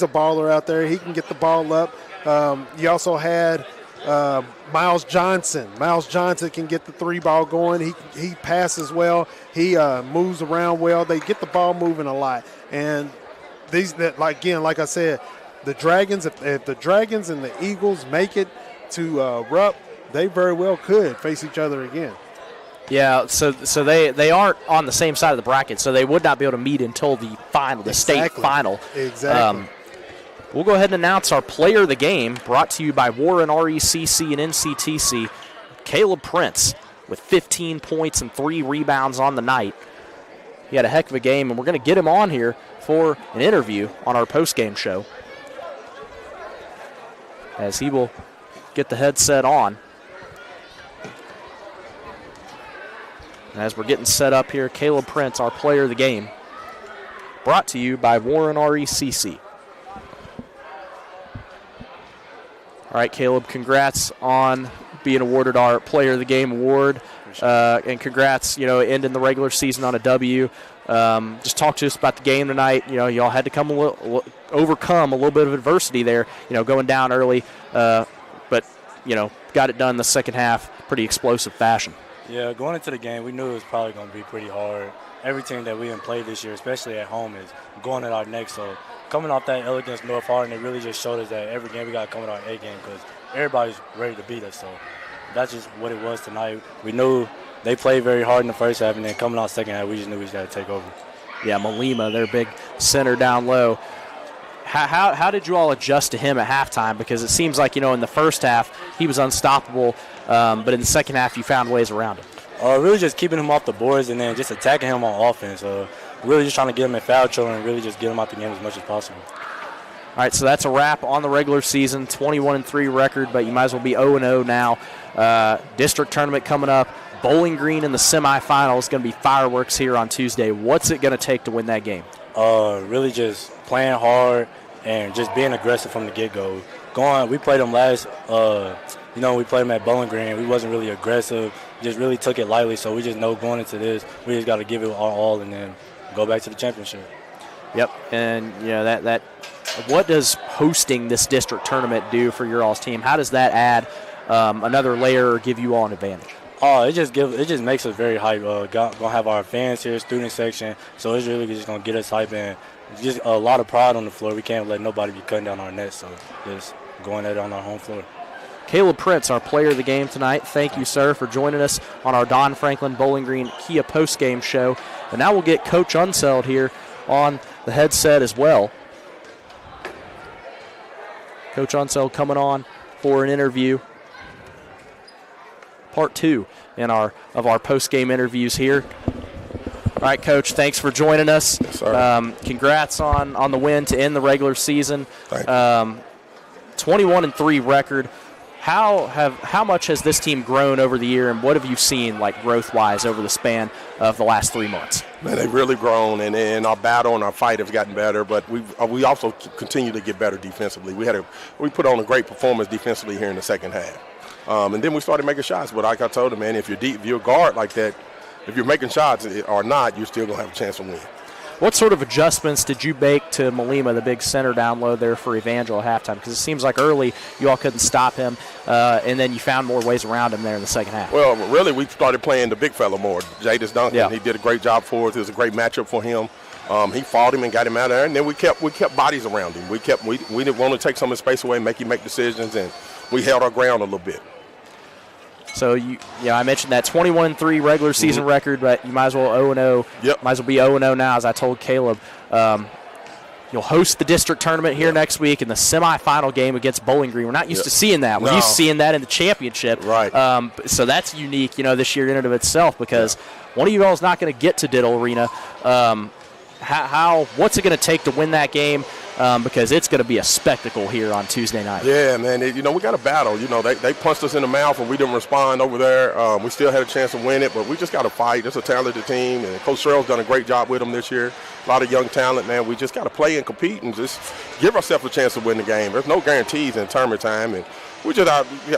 baller out there. He can get the ball up. You also had Miles Johnson. Miles Johnson can get the 3-ball going. He passes well. He moves around well. They get the ball moving a lot. And like I said, the Dragons, if the Dragons and the Eagles make it to Rupp, they very well could face each other again.
Yeah, so they aren't on the same side of the bracket, so they would not be able to meet until the final, the state final.
Exactly.
We'll go ahead and announce our player of the game, brought to you by Warren RECC and NCTC. Caleb Prince with 15 points and 3 rebounds on the night. He had a heck of a game, and we're going to get him on here for an interview on our post-game show, as he will get the headset on. And as we're getting set up here, Caleb Prince, our player of the game, brought to you by Warren RECC. All right, Caleb, congrats on being awarded our Player of the Game award. And congrats, ending the regular season on a W. Just talk to us about the game tonight. Y'all had to overcome a little bit of adversity there, going down early. But, got it done in the second half, pretty explosive fashion.
Yeah, going into the game, we knew it was probably going to be pretty hard. Every team that we didn't play this year, especially at home, is going at our neck. So coming off that L against North Hardin, it really just showed us that every game we got to come with our A game, because everybody's ready to beat us. So that's just what it was tonight. We knew they played very hard in the first half, and then coming out second half, we just knew we just got to take over.
Yeah, Molima, their big center down low. How did you all adjust to him at halftime? Because it seems like, in the first half he was unstoppable, but in the second half you found ways around him.
Really just keeping him off the boards and then just attacking him on offense. Really just trying to get him in foul trouble and really just get him out the game as much as possible.
All right, so that's a wrap on the regular season, 21-3 record, but you might as well be 0-0 now. District tournament coming up. Bowling Green in the semifinals. Going to be fireworks here on Tuesday. What's it going to take to win that game?
Really just playing hard and just being aggressive from the get-go. We played them last, we played them at Bowling Green. We wasn't really aggressive. Just really took it lightly, so we just know going into this, we just got to give it our all and then go back to the championship.
Yep, and that what does hosting this district tournament do for your all's team? How does that add another layer or give you all an advantage?
Oh, it just makes us very hype. Gonna have our fans here, student section, so it's really just gonna get us hype and just a lot of pride on the floor. We can't let nobody be cutting down our nets, so just going at it on our home floor.
Caleb Prince, our player of the game tonight. Thank you, sir, for joining us on our Don Franklin Bowling Green Kia postgame show. And now we'll get Coach Unseld here on the headset as well. Coach Unseld coming on for an interview. Part 2 of our postgame interviews here. All right, Coach, thanks for joining us.
Yes, sir.
Congrats on the win to end the regular season. 21-3 record. How much has this team grown over the year, and what have you seen, like, growth-wise over the span of the last 3 months?
Man, they've really grown, and our battle and our fight have gotten better, but we also continue to get better defensively. We put on a great performance defensively here in the second half. And then we started making shots, but like I told him, man, if you're a guard like that, if you're making shots or not, you're still going to have a chance to win.
What sort of adjustments did you make to Malima, the big center down low there for Evangel at halftime? Because it seems like early you all couldn't stop him, and then you found more ways around him there in the second half.
Well, really, we started playing the big fella more. Jadis Duncan,
Yeah.
He did a great job for us. It was a great matchup for him. He fought him and got him out of there, and then we kept bodies around him. We didn't want to take some of his space away and make him make decisions, and we held our ground a little bit.
So I mentioned that 21-3 regular season record, but you might as well 0-0.
Yep.
Might as well be 0-0 now, as I told Caleb. You'll host the district tournament here next week in the semifinal game against Bowling Green. We're not used to seeing that. We're used to seeing that in the championship.
Right.
So that's unique, this year in and of itself, because one of you all is not going to get to Diddle Arena. What's it going to take to win that game? Because it's going to be a spectacle here on Tuesday night.
Yeah, man. We got a battle. They punched us in the mouth and we didn't respond over there. We still had a chance to win it, but we just got to fight. It's a talented team, and Coach Sherrill's done a great job with them this year. A lot of young talent, man. We just got to play and compete and just give ourselves a chance to win the game. There's no guarantees in tournament time, and we just,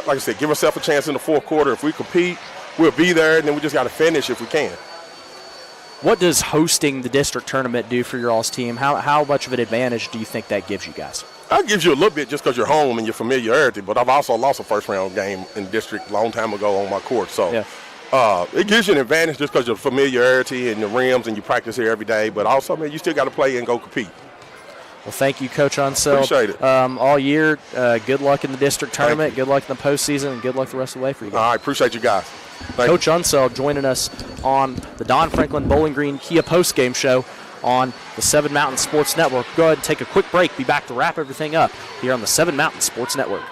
like I said, give ourselves a chance in the fourth quarter. If we compete, we'll be there, and then we just got to finish if we can.
What does hosting the district tournament do for your all's team? How much of an advantage do you think that gives you guys?
That gives you a little bit just because you're home and your familiarity, but I've also lost a first-round game in district a long time ago on my court. So it gives you an advantage just because of familiarity and your rims and you practice here every day, but also, man, you still got to play and go compete.
Well, thank you, Coach Unseld.
Appreciate it.
All year. Good luck in the district tournament. Good luck in the postseason, and good luck the rest of the way for you guys.
All right, appreciate you guys.
Coach Unseld joining us on the Don Franklin Bowling Green Kia postgame show on the Seven Mountain Sports Network. Go ahead and take a quick break. Be back to wrap everything up here on the Seven Mountain Sports Network.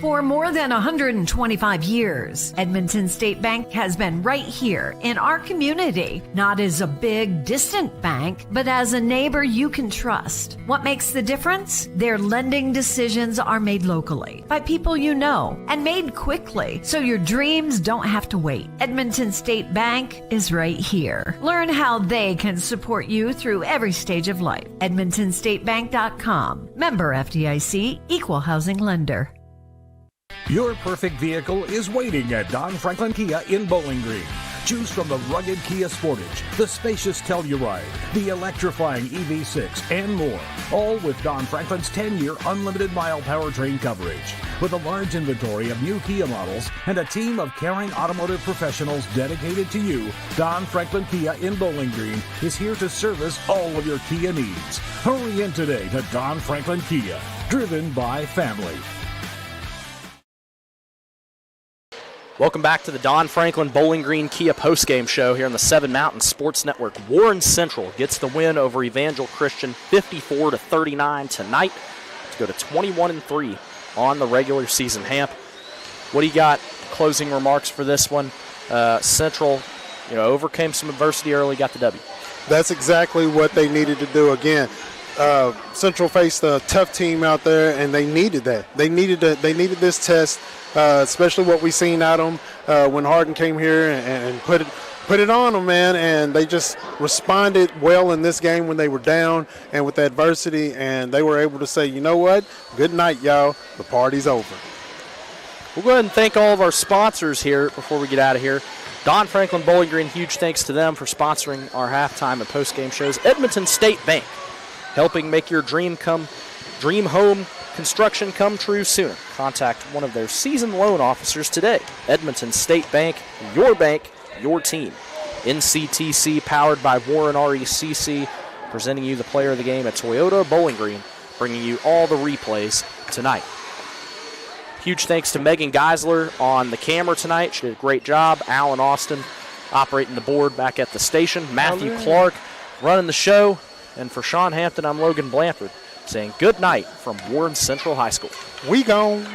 For more than 125 years, Edmonton State Bank has been right here in our community, not as a big, distant bank, but as a neighbor you can trust. What makes the difference? Their lending decisions are made locally by people you know and made quickly, so your dreams don't have to wait. Edmonton State Bank is right here. Learn how they can support you through every stage of life. EdmontonStateBank.com. Member FDIC, Equal Housing Lender.
Your perfect vehicle is waiting at Don Franklin Kia in Bowling Green. Choose from the rugged Kia Sportage, the spacious Telluride, the electrifying EV6, and more. All with Don Franklin's 10-year unlimited mile powertrain coverage. With a large inventory of new Kia models and a team of caring automotive professionals dedicated to you, Don Franklin Kia in Bowling Green is here to service all of your Kia needs. Hurry in today to Don Franklin Kia, driven by family.
Welcome back to the Don Franklin Bowling Green Kia postgame show here on the Seven Mountain Sports Network. Warren Central gets the win over Evangel Christian 54-39 tonight to go to 21-3 on the regular season. Hamp, what do you got? Closing remarks for this one. Central, overcame some adversity early, got the W.
That's exactly what they needed to do. Again, Central faced a tough team out there, and they needed that. They needed this test. Especially what we seen out of them when Hardin came here and put it on them, man. And they just responded well in this game when they were down and with the adversity, and they were able to say, you know what, good night, y'all. The party's over.
We'll go ahead and thank all of our sponsors here before we get out of here. Don Franklin Bowling Green, huge thanks to them for sponsoring our halftime and postgame shows. Edmonton State Bank, helping make your dream home construction come true sooner. Contact one of their seasoned loan officers today. Edmonton State Bank, your team. NCTC powered by Warren RECC, presenting you the player of the game at Toyota Bowling Green, bringing you all the replays tonight. Huge thanks to Megan Geisler on the camera tonight. She did a great job. Alan Austin operating the board back at the station. Matthew Clark running the show. And for Sean Hampton, I'm Logan Blanford saying good night from Warren Central High School.
We gone.